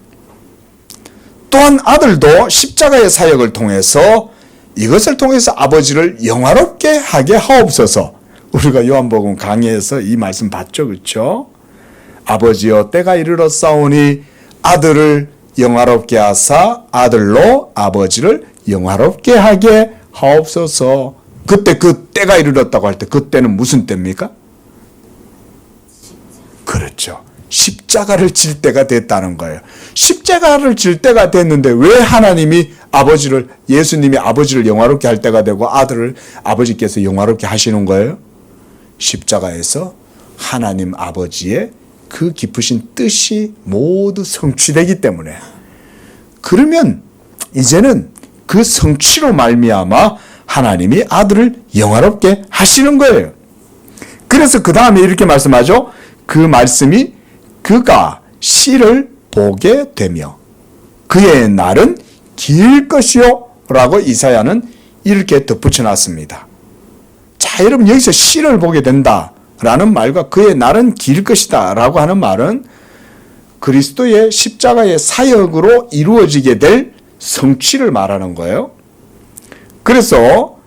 또한 아들도 십자가의 사역을 통해서 이것을 통해서 아버지를 영화롭게 하게 하옵소서. 우리가 요한복음 강의에서 이 말씀 봤죠, 그렇죠? 아버지여 때가 이르렀사오니 아들을 영화롭게 하사 아들로 아버지를 영화롭게 하게 하옵소서. 그때 그 때가 이르렀다고 할 때 그때는 무슨 때입니까? 그렇죠. 십자가를 질 때가 됐다는 거예요. 십자가를 질 때가 됐는데 왜 하나님이 예수님이 아버지를 영화롭게 할 때가 되고 아들을 아버지께서 영화롭게 하시는 거예요? 십자가에서 하나님 아버지의 그 깊으신 뜻이 모두 성취되기 때문에. 그러면 이제는 그 성취로 말미암아 하나님이 아들을 영화롭게 하시는 거예요. 그래서 그 다음에 이렇게 말씀하죠. 그 말씀이 그가 씨를 보게 되며 그의 날은 길 것이요 라고 이사야는 이렇게 덧붙여 놨습니다. 자, 여러분 여기서 씨를 보게 된다 라는 말과 그의 날은 길 것이다 라고 하는 말은 그리스도의 십자가의 사역으로 이루어지게 될 성취를 말하는 거예요. 그래서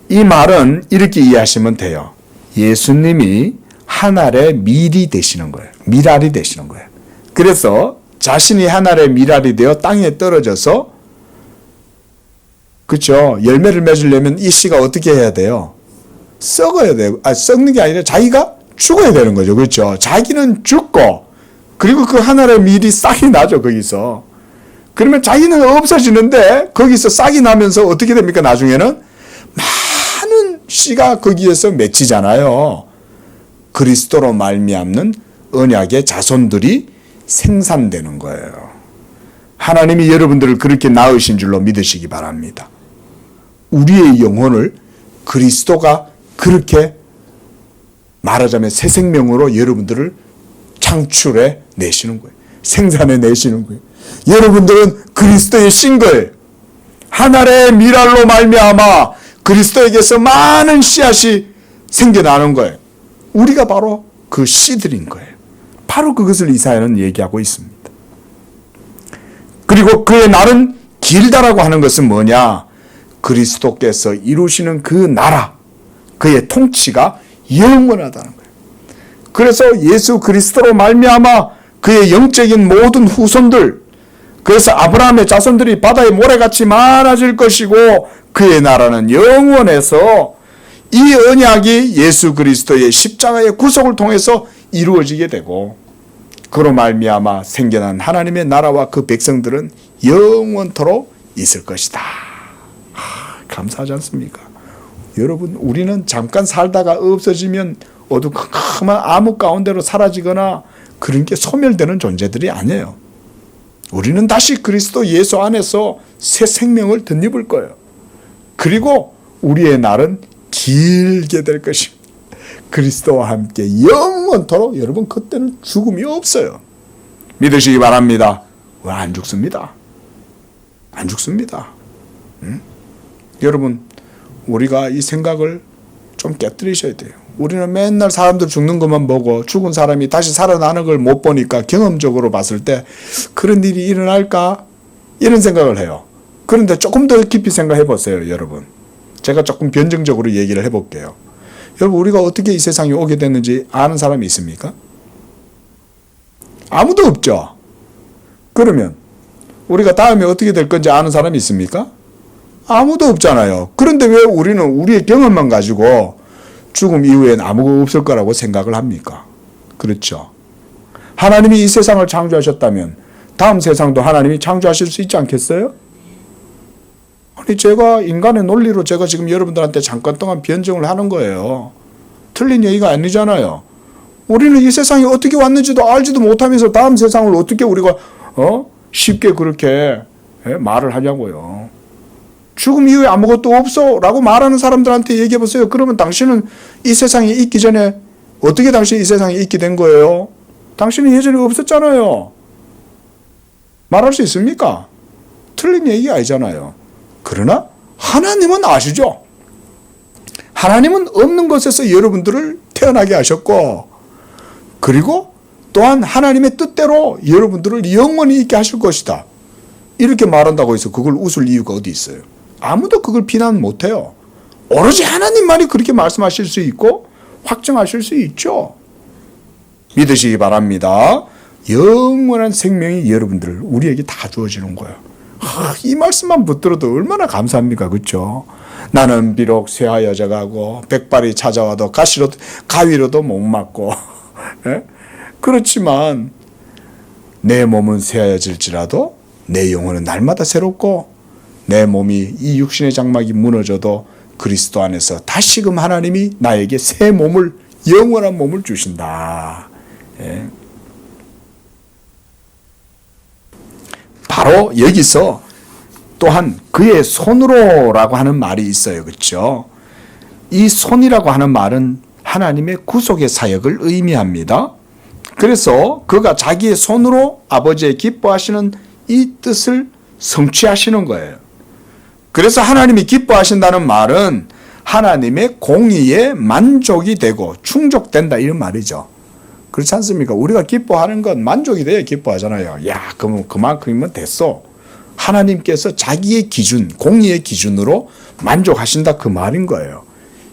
이 말은 이렇게 이해하시면 돼요. 예수님이 하늘의 밀이 되시는 거예요. 밀알이 되시는 거예요. 그래서 자신이 하늘의 밀알이 되어 땅에 떨어져서 그렇죠. 열매를 맺으려면 이 씨가 어떻게 해야 돼요? 썩어야 돼요. 썩는 게 아니라 자기가 죽어야 되는 거죠. 그렇죠. 자기는 죽고 그리고 그 하늘의 밀이 싹이 나죠. 거기서. 그러면 자기는 없어지는데 거기서 싹이 나면서 어떻게 됩니까? 나중에는 많은 씨가 거기에서 맺히잖아요. 그리스도로 말미암는 언약의 자손들이 생산되는 거예요. 하나님이 여러분들을 그렇게 낳으신 줄로 믿으시기 바랍니다. 우리의 영혼을 그리스도가 그렇게 말하자면 새 생명으로 여러분들을 창출해 내시는 거예요. 생산해 내시는 거예요. 여러분들은 그리스도의 신 거예요. 하늘의 밀알로 말미암아 그리스도에게서 많은 씨앗이 생겨나는 거예요. 우리가 바로 그 씨들인 거예요. 바로 그것을 이사야는 얘기하고 있습니다. 그리고 그의 날은 길다라고 하는 것은 뭐냐? 그리스도께서 이루시는 그 나라, 그의 통치가 영원하다는 거예요. 그래서 예수 그리스도로 말미암아 그의 영적인 모든 후손들, 그래서 아브라함의 자손들이 바다의 모래같이 많아질 것이고 그의 나라는 영원해서 이 언약이 예수 그리스도의 십자가의 구속을 통해서 이루어지게 되고 그로 말미암아 생겨난 하나님의 나라와 그 백성들은 영원토록 있을 것이다. 감사하지 않습니까? 여러분, 우리는 잠깐 살다가 없어지면 어두컴컴한 암흑 가운데로 사라지거나 그런 게 소멸되는 존재들이 아니에요. 우리는 다시 그리스도 예수 안에서 새 생명을 덧입을 거예요. 그리고 우리의 날은 길게 될 것입니다. 그리스도와 함께 영원토록 여러분 그때는 죽음이 없어요. 믿으시기 바랍니다. 왜 안 죽습니다? 안 죽습니다. 응? 여러분 우리가 이 생각을 좀 깨뜨리셔야 돼요. 우리는 맨날 사람들 죽는 것만 보고 죽은 사람이 다시 살아나는 걸 못 보니까 경험적으로 봤을 때 그런 일이 일어날까? 이런 생각을 해요. 그런데 조금 더 깊이 생각해 보세요, 여러분. 제가 조금 변증적으로 얘기를 해볼게요. 여러분, 우리가 어떻게 이 세상에 오게 됐는지 아는 사람이 있습니까? 아무도 없죠. 그러면 우리가 다음에 어떻게 될 건지 아는 사람이 있습니까? 아무도 없잖아요. 그런데 왜 우리는 우리의 경험만 가지고 죽음 이후엔 아무것도 없을 거라고 생각을 합니까? 그렇죠. 하나님이 이 세상을 창조하셨다면 다음 세상도 하나님이 창조하실 수 있지 않겠어요? 아니, 제가 인간의 논리로 제가 지금 여러분들한테 잠깐 동안 변증을 하는 거예요. 틀린 얘기가 아니잖아요. 우리는 이 세상에 어떻게 왔는지도 알지도 못하면서 다음 세상을 어떻게 우리가 쉽게 그렇게 말을 하냐고요. 죽음 이후에 아무것도 없어 라고 말하는 사람들한테 얘기해 보세요. 그러면 당신은 이 세상에 있기 전에 어떻게 당신이 이 세상에 있게 된 거예요? 당신은 예전에 없었잖아요. 말할 수 있습니까? 틀린 얘기가 아니잖아요. 그러나 하나님은 아시죠? 하나님은 없는 것에서 여러분들을 태어나게 하셨고 그리고 또한 하나님의 뜻대로 여러분들을 영원히 있게 하실 것이다. 이렇게 말한다고 해서 그걸 웃을 이유가 어디 있어요? 아무도 그걸 비난 못해요. 오로지 하나님만이 그렇게 말씀하실 수 있고 확정하실 수 있죠. 믿으시기 바랍니다. 영원한 생명이 여러분들 우리에게 다 주어지는 거예요. 이 말씀만 붙들어도 얼마나 감사합니까? 그렇죠? 나는 비록 쇠하여 져가고 백발이 찾아와도 가위로도 못 맞고 그렇지만 내 몸은 쇠하여질지라도 내 영혼은 날마다 새롭고 내 몸이 이 육신의 장막이 무너져도 그리스도 안에서 다시금 하나님이 나에게 새 몸을 영원한 몸을 주신다. 바로 여기서 또한 그의 손으로라고 하는 말이 있어요. 그렇죠? 이 손이라고 하는 말은 하나님의 구속의 사역을 의미합니다. 그래서 그가 자기의 손으로 아버지의 기뻐하시는 이 뜻을 성취하시는 거예요. 그래서 하나님이 기뻐하신다는 말은 하나님의 공의에 만족이 되고 충족된다 이런 말이죠. 그렇지 않습니까? 우리가 기뻐하는 건 만족이 돼야 기뻐하잖아요. 야, 그럼 그만큼이면 됐어. 하나님께서 자기의 기준, 공의의 기준으로 만족하신다 그 말인 거예요.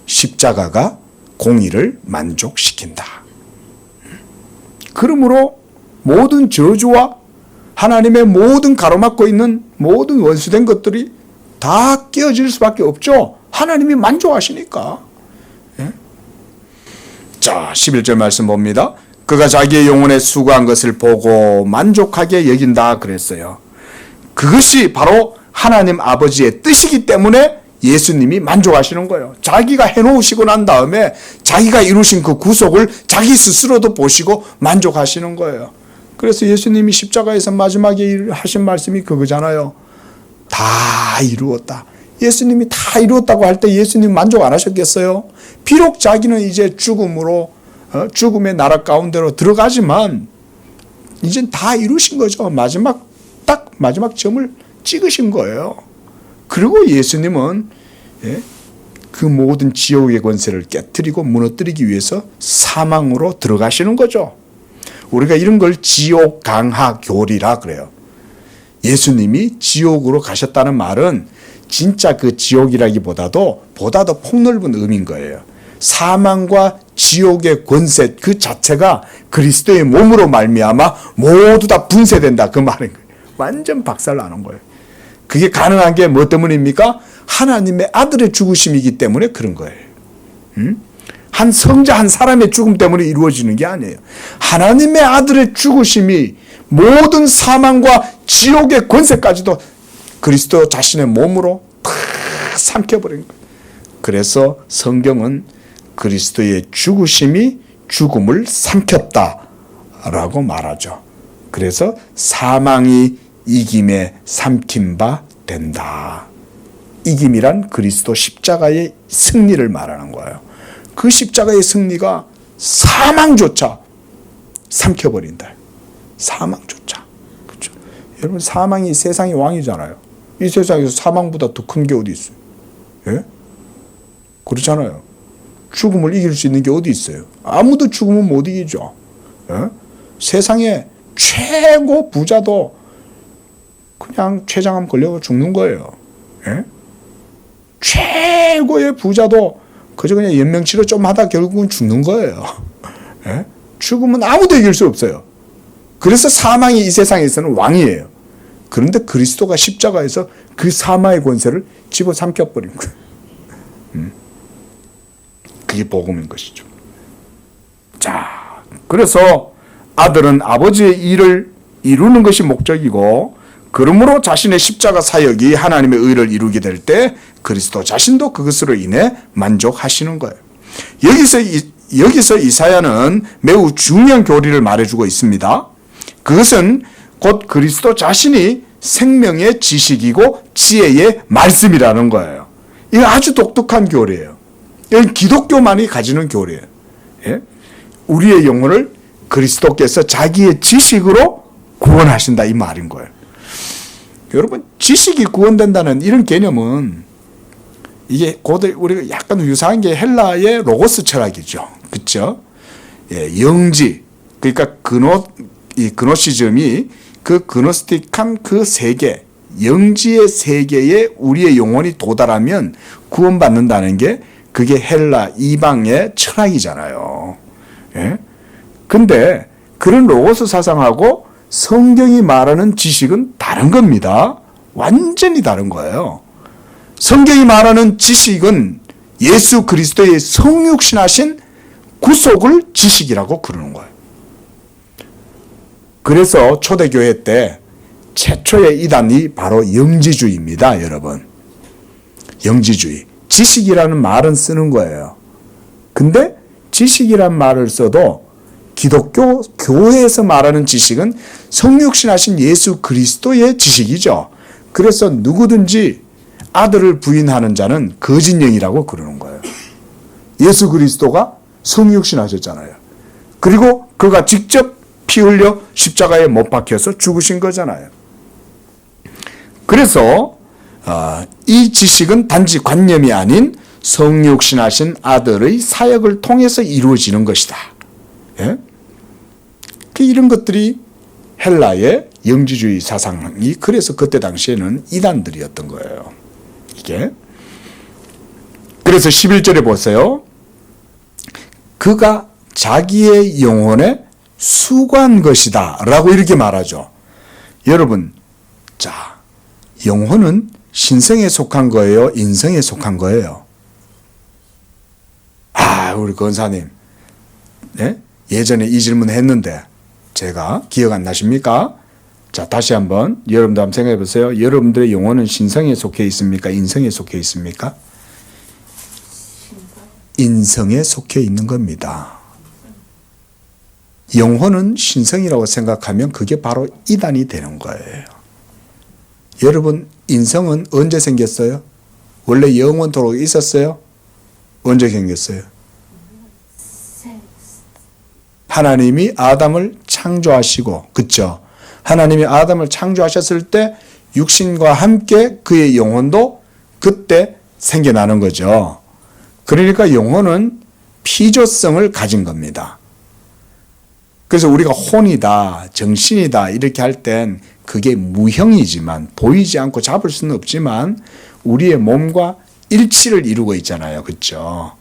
십자가가 공의를 만족시킨다. 그러므로 모든 저주와 하나님의 모든 가로막고 있는 모든 원수된 것들이 다 깨어질 수밖에 없죠. 하나님이 만족하시니까. 예? 자, 11절 말씀 봅니다. 그가 자기의 영혼에 수고한 것을 보고 만족하게 여긴다 그랬어요. 그것이 바로 하나님 아버지의 뜻이기 때문에 예수님이 만족하시는 거예요. 자기가 해놓으시고 난 다음에 자기가 이루신 그 구속을 자기 스스로도 보시고 만족하시는 거예요. 그래서 예수님이 십자가에서 마지막에 하신 말씀이 그거잖아요. 다 이루었다. 예수님이 다 이루었다고 할 때 예수님 만족 안 하셨겠어요? 비록 자기는 이제 죽음의 나라 가운데로 들어가지만 이젠 다 이루신 거죠. 마지막 점을 찍으신 거예요. 그리고 예수님은 그 모든 지옥의 권세를 깨뜨리고 무너뜨리기 위해서 사망으로 들어가시는 거죠. 우리가 이런 걸 지옥 강하 교리라 그래요. 예수님이 지옥으로 가셨다는 말은 진짜 그 지옥이라기보다도 보다 더 폭넓은 의미인 거예요. 사망과 지옥의 권세 그 자체가 그리스도의 몸으로 말미암아 모두 다 분쇄된다 그 말인 거예요. 완전 박살나는 거예요. 그게 가능한 게 뭐 때문입니까? 하나님의 아들의 죽으심이기 때문에 그런 거예요. 한 성자 한 사람의 죽음 때문에 이루어지는 게 아니에요. 하나님의 아들의 죽으심이 모든 사망과 지옥의 권세까지도 그리스도 자신의 몸으로 다 삼켜버린 거예요. 그래서 성경은 그리스도의 죽으심이 죽음을 삼켰다라고 말하죠. 그래서 사망이 이김에 삼킨 바 된다. 이김이란 그리스도 십자가의 승리를 말하는 거예요. 그 십자가의 승리가 사망조차 삼켜버린다. 사망조차. 그렇죠? 여러분 사망이 세상의 왕이잖아요. 이 세상에서 사망보다 더 큰 게 어디 있어요? 예? 그렇잖아요. 죽음을 이길 수 있는 게 어디 있어요? 아무도 죽음은 못 이기죠. 예? 세상에 최고 부자도 그냥 췌장암 걸려 죽는 거예요. 예? 최고의 부자도 그저 그냥 연명치료 좀 하다 결국은 죽는 거예요. 예? 죽음은 아무도 이길 수 없어요. 그래서 사망이 이 세상에서는 왕이에요. 그런데 그리스도가 십자가에서 그 사망의 권세를 집어삼켜버린 거예요. 그게 복음인 것이죠. 자, 그래서 아들은 아버지의 일을 이루는 것이 목적이고 그러므로 자신의 십자가 사역이 하나님의 의를 이루게 될 때 그리스도 자신도 그것으로 인해 만족하시는 거예요. 여기서 이사야는 매우 중요한 교리를 말해주고 있습니다. 그것은 곧 그리스도 자신이 생명의 지식이고 지혜의 말씀이라는 거예요. 이거 아주 독특한 교리예요. 이건 기독교만이 가지는 교리예요. 예? 우리의 영혼을 그리스도께서 자기의 지식으로 구원하신다 이 말인 거예요. 여러분 지식이 구원된다는 이런 개념은 이게 고대 우리가 약간 유사한 게 헬라의 로고스 철학이죠. 그렇죠? 예, 영지 그러니까 그노시즘이 그 그노스틱한 그 세계 영지의 세계에 우리의 영혼이 도달하면 구원받는다는 게 그게 헬라 이방의 철학이잖아요. 예? 근데 그런 로고스 사상하고 성경이 말하는 지식은 다른 겁니다. 완전히 다른 거예요. 성경이 말하는 지식은 예수 그리스도의 성육신하신 구속을 지식이라고 그러는 거예요. 그래서 초대교회 때 최초의 이단이 바로 영지주의입니다, 여러분. 영지주의. 지식이라는 말은 쓰는 거예요. 근데 지식이란 말을 써도 기독교 교회에서 말하는 지식은 성육신하신 예수 그리스도의 지식이죠. 그래서 누구든지 아들을 부인하는 자는 거짓 영이라고 그러는 거예요. 예수 그리스도가 성육신하셨잖아요. 그리고 그가 직접 피 흘려 십자가에 못 박혀서 죽으신 거잖아요. 그래서 이 지식은 단지 관념이 아닌 성육신하신 아들의 사역을 통해서 이루어지는 것이다. 예? 이런 것들이 헬라의 영지주의 사상이 그래서 그때 당시에는 이단들이었던 거예요. 이게. 그래서 11절에 보세요. 그가 자기의 영혼에 수고한 것이다 라고 이렇게 말하죠. 여러분, 자, 영혼은 신성에 속한 거예요? 인성에 속한 거예요? 우리 권사님, 네? 예전에 이 질문 했는데 제가 기억 안 나십니까? 자, 다시 한번 여러분도 한번 생각해 보세요. 여러분들의 영혼은 신성에 속해 있습니까? 인성에 속해 있습니까? 인성에 속해 있는 겁니다. 영혼은 신성이라고 생각하면 그게 바로 이단이 되는 거예요. 여러분, 인성은 언제 생겼어요? 원래 영원토록 있었어요? 언제 생겼어요? 하나님이 아담을 창조하시고, 그쵸? 하나님이 아담을 창조하셨을 때 육신과 함께 그의 영혼도 그때 생겨나는 거죠. 그러니까 영혼은 피조성을 가진 겁니다. 그래서 우리가 혼이다, 정신이다 이렇게 할 땐 그게 무형이지만, 보이지 않고 잡을 수는 없지만 우리의 몸과 일치를 이루고 있잖아요. 그렇죠?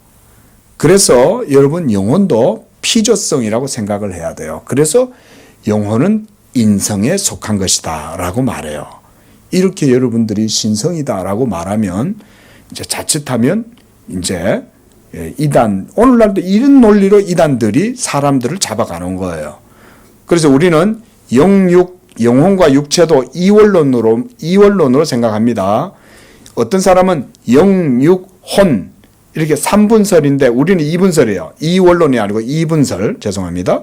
그래서 여러분, 영혼도 피조성이라고 생각을 해야 돼요. 그래서 영혼은 인성에 속한 것이다 라고 말해요. 이렇게 여러분들이 신성이다 라고 말하면 이제 자칫하면 이제 이단, 오늘날도 이런 논리로 이단들이 사람들을 잡아가는 거예요. 그래서 우리는 영혼과 육체도 이원론으로 생각합니다. 어떤 사람은 영육혼 이렇게 3분설인데 우리는 2분설이에요. 이원론이 아니고 2분설, 죄송합니다.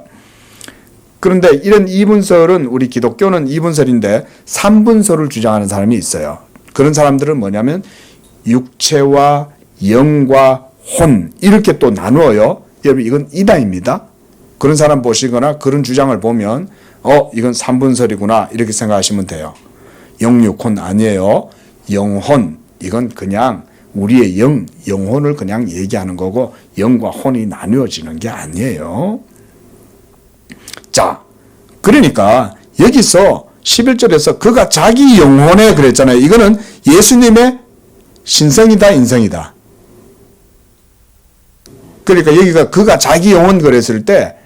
그런데 이런 2분설은, 우리 기독교는 2분설인데 3분설을 주장하는 사람이 있어요. 그런 사람들은 뭐냐면 육체와 영과 혼 이렇게 또 나누어요. 여러분, 이건 이단입니다. 그런 사람 보시거나 그런 주장을 보면 이건 3분설이구나 이렇게 생각하시면 돼요. 영육혼 아니에요. 영혼, 이건 그냥 우리의 영혼을 그냥 얘기하는 거고 영과 혼이 나누어지는 게 아니에요. 자, 그러니까 여기서 11절에서 그가 자기 영혼에 그랬잖아요. 이거는 예수님의 신성이다, 인성이다. 그러니까 여기가 그가 자기 영혼 그랬을 때,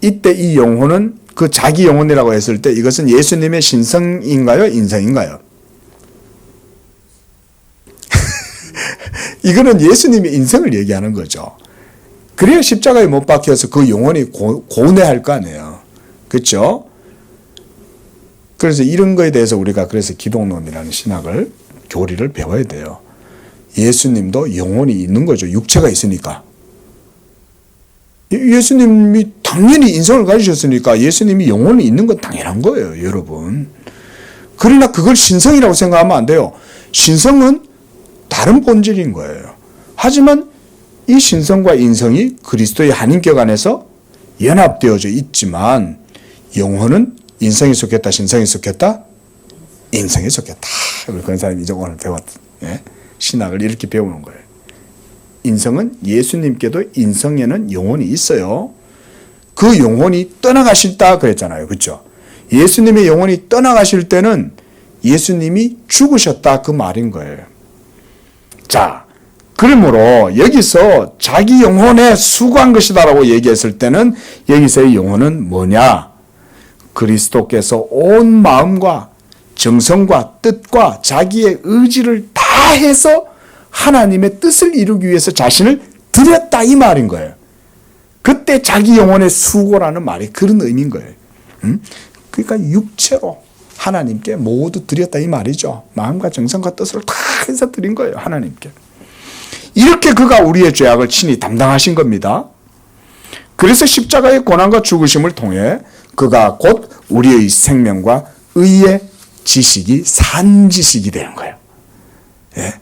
이때 이 영혼은 그 자기 영혼이라고 했을 때 이것은 예수님의 신성인가요, 인성인가요? 이거는 예수님의 인성을 얘기하는 거죠. 그래야 십자가에 못 박혀서 그 영혼이 고뇌할 거 아니에요. 그렇죠? 그래서 이런 거에 대해서 우리가 그래서 기독론이라는 신학을, 교리를 배워야 돼요. 예수님도 영혼이 있는 거죠. 육체가 있으니까. 예수님이 당연히 인성을 가지셨으니까 예수님이 영혼이 있는 건 당연한 거예요, 여러분. 그러나 그걸 신성이라고 생각하면 안 돼요. 신성은 다른 본질인 거예요. 하지만 이 신성과 인성이 그리스도의 한 인격 안에서 연합되어져 있지만 영혼은 인성에 속했다, 신성에 속했다? 인성에 속했다. 그런 사람이 이제 오늘 배웠, 신학을 이렇게 배우는 거예요. 인성은 예수님께도 인성에는 영혼이 있어요. 그 영혼이 떠나가실다 그랬잖아요. 그렇죠? 예수님의 영혼이 떠나가실 때는 예수님이 죽으셨다 그 말인 거예요. 자, 그러므로 여기서 자기 영혼에 수고한 것이다라고 얘기했을 때는 여기서의 영혼은 뭐냐? 그리스도께서 온 마음과 정성과 뜻과 자기의 의지를 다해서 하나님의 뜻을 이루기 위해서 자신을 드렸다 이 말인 거예요. 그때 자기 영혼의 수고라는 말이 그런 의미인 거예요. 그러니까 육체로 하나님께 모두 드렸다 이 말이죠. 마음과 정성과 뜻을 다 해서 드린 거예요, 하나님께. 이렇게 그가 우리의 죄악을 친히 담당하신 겁니다. 그래서 십자가의 고난과 죽으심을 통해 그가 곧 우리의 생명과 의의 지식이 산 지식이 되는 거예요. 예.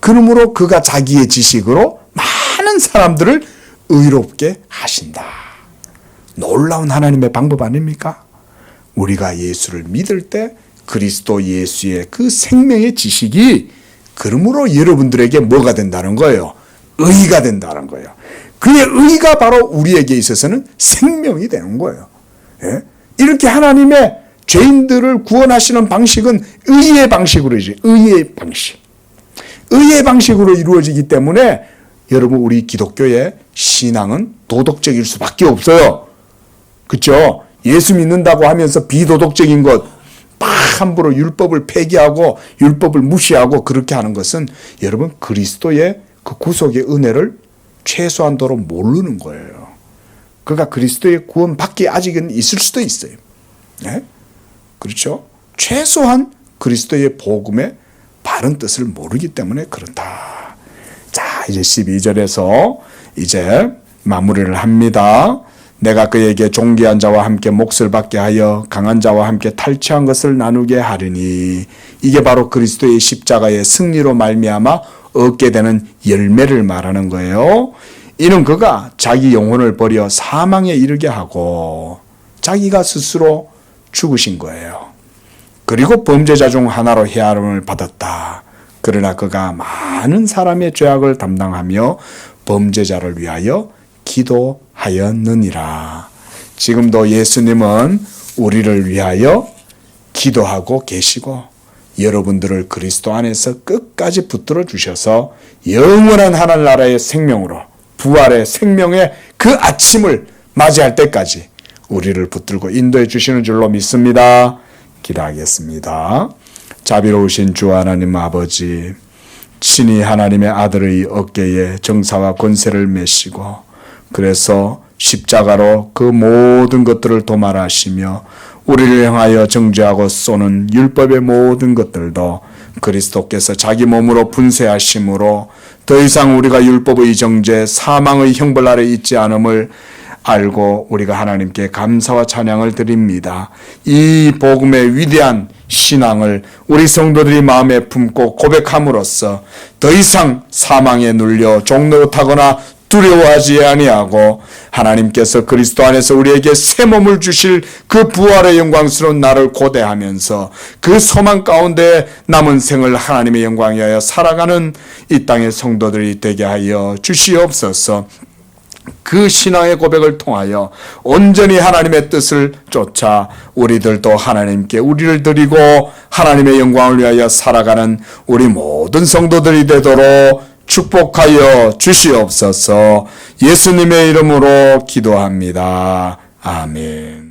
그러므로 그가 자기의 지식으로 많은 사람들을 의롭게 하신다. 놀라운 하나님의 방법 아닙니까? 우리가 예수를 믿을 때 그리스도 예수의 그 생명의 지식이 그러므로 여러분들에게 뭐가 된다는 거예요? 의가 된다는 거예요. 그의 의가 바로 우리에게 있어서는 생명이 되는 거예요. 예? 이렇게 하나님의 죄인들을 구원하시는 방식은 의의 방식으로 이루어지죠. 의의 방식. 의의 방식으로 이루어지기 때문에 여러분 우리 기독교의 신앙은 도덕적일 수밖에 없어요. 그렇죠? 예수 믿는다고 하면서 비도덕적인 것, 막 함부로 율법을 폐기하고 율법을 무시하고 그렇게 하는 것은 여러분 그리스도의 그 구속의 은혜를 최소한도로 모르는 거예요. 그러니까 그리스도의 구원받기 아직은 있을 수도 있어요. 네? 그렇죠? 최소한 그리스도의 복음의 바른 뜻을 모르기 때문에 그렇다. 자, 이제 12절에서 이제 마무리를 합니다. 내가 그에게 존귀한 자와 함께 몫을 받게 하여 강한 자와 함께 탈취한 것을 나누게 하리니 이게 바로 그리스도의 십자가의 승리로 말미암아 얻게 되는 열매를 말하는 거예요. 이는 그가 자기 영혼을 버려 사망에 이르게 하고 자기가 스스로 죽으신 거예요. 그리고 범죄자 중 하나로 헤아림을 받았다. 그러나 그가 많은 사람의 죄악을 담당하며 범죄자를 위하여 기도하였느니라. 지금도 예수님은 우리를 위하여 기도하고 계시고 여러분들을 그리스도 안에서 끝까지 붙들어 주셔서 영원한 하늘나라의 생명으로 부활의 생명의 그 아침을 맞이할 때까지 우리를 붙들고 인도해 주시는 줄로 믿습니다. 기도하겠습니다. 자비로우신 주 하나님 아버지, 친히 하나님의 아들의 어깨에 정사와 권세를 메시고 그래서 십자가로 그 모든 것들을 도말하시며 우리를 향하여 정죄하고 쏘는 율법의 모든 것들도 그리스도께서 자기 몸으로 분쇄하심으로 더 이상 우리가 율법의 정죄, 사망의 형벌 아래 있지 않음을 알고 우리가 하나님께 감사와 찬양을 드립니다. 이 복음의 위대한 신앙을 우리 성도들이 마음에 품고 고백함으로써 더 이상 사망에 눌려 종노릇하거나 두려워하지 아니하고 하나님께서 그리스도 안에서 우리에게 새 몸을 주실 그 부활의 영광스러운 날을 고대하면서 그 소망 가운데 남은 생을 하나님의 영광에 하여 살아가는 이 땅의 성도들이 되게 하여 주시옵소서. 그 신앙의 고백을 통하여 온전히 하나님의 뜻을 쫓아 우리들도 하나님께 우리를 드리고 하나님의 영광을 위하여 살아가는 우리 모든 성도들이 되도록 축복하여 주시옵소서. 예수님의 이름으로 기도합니다. 아멘.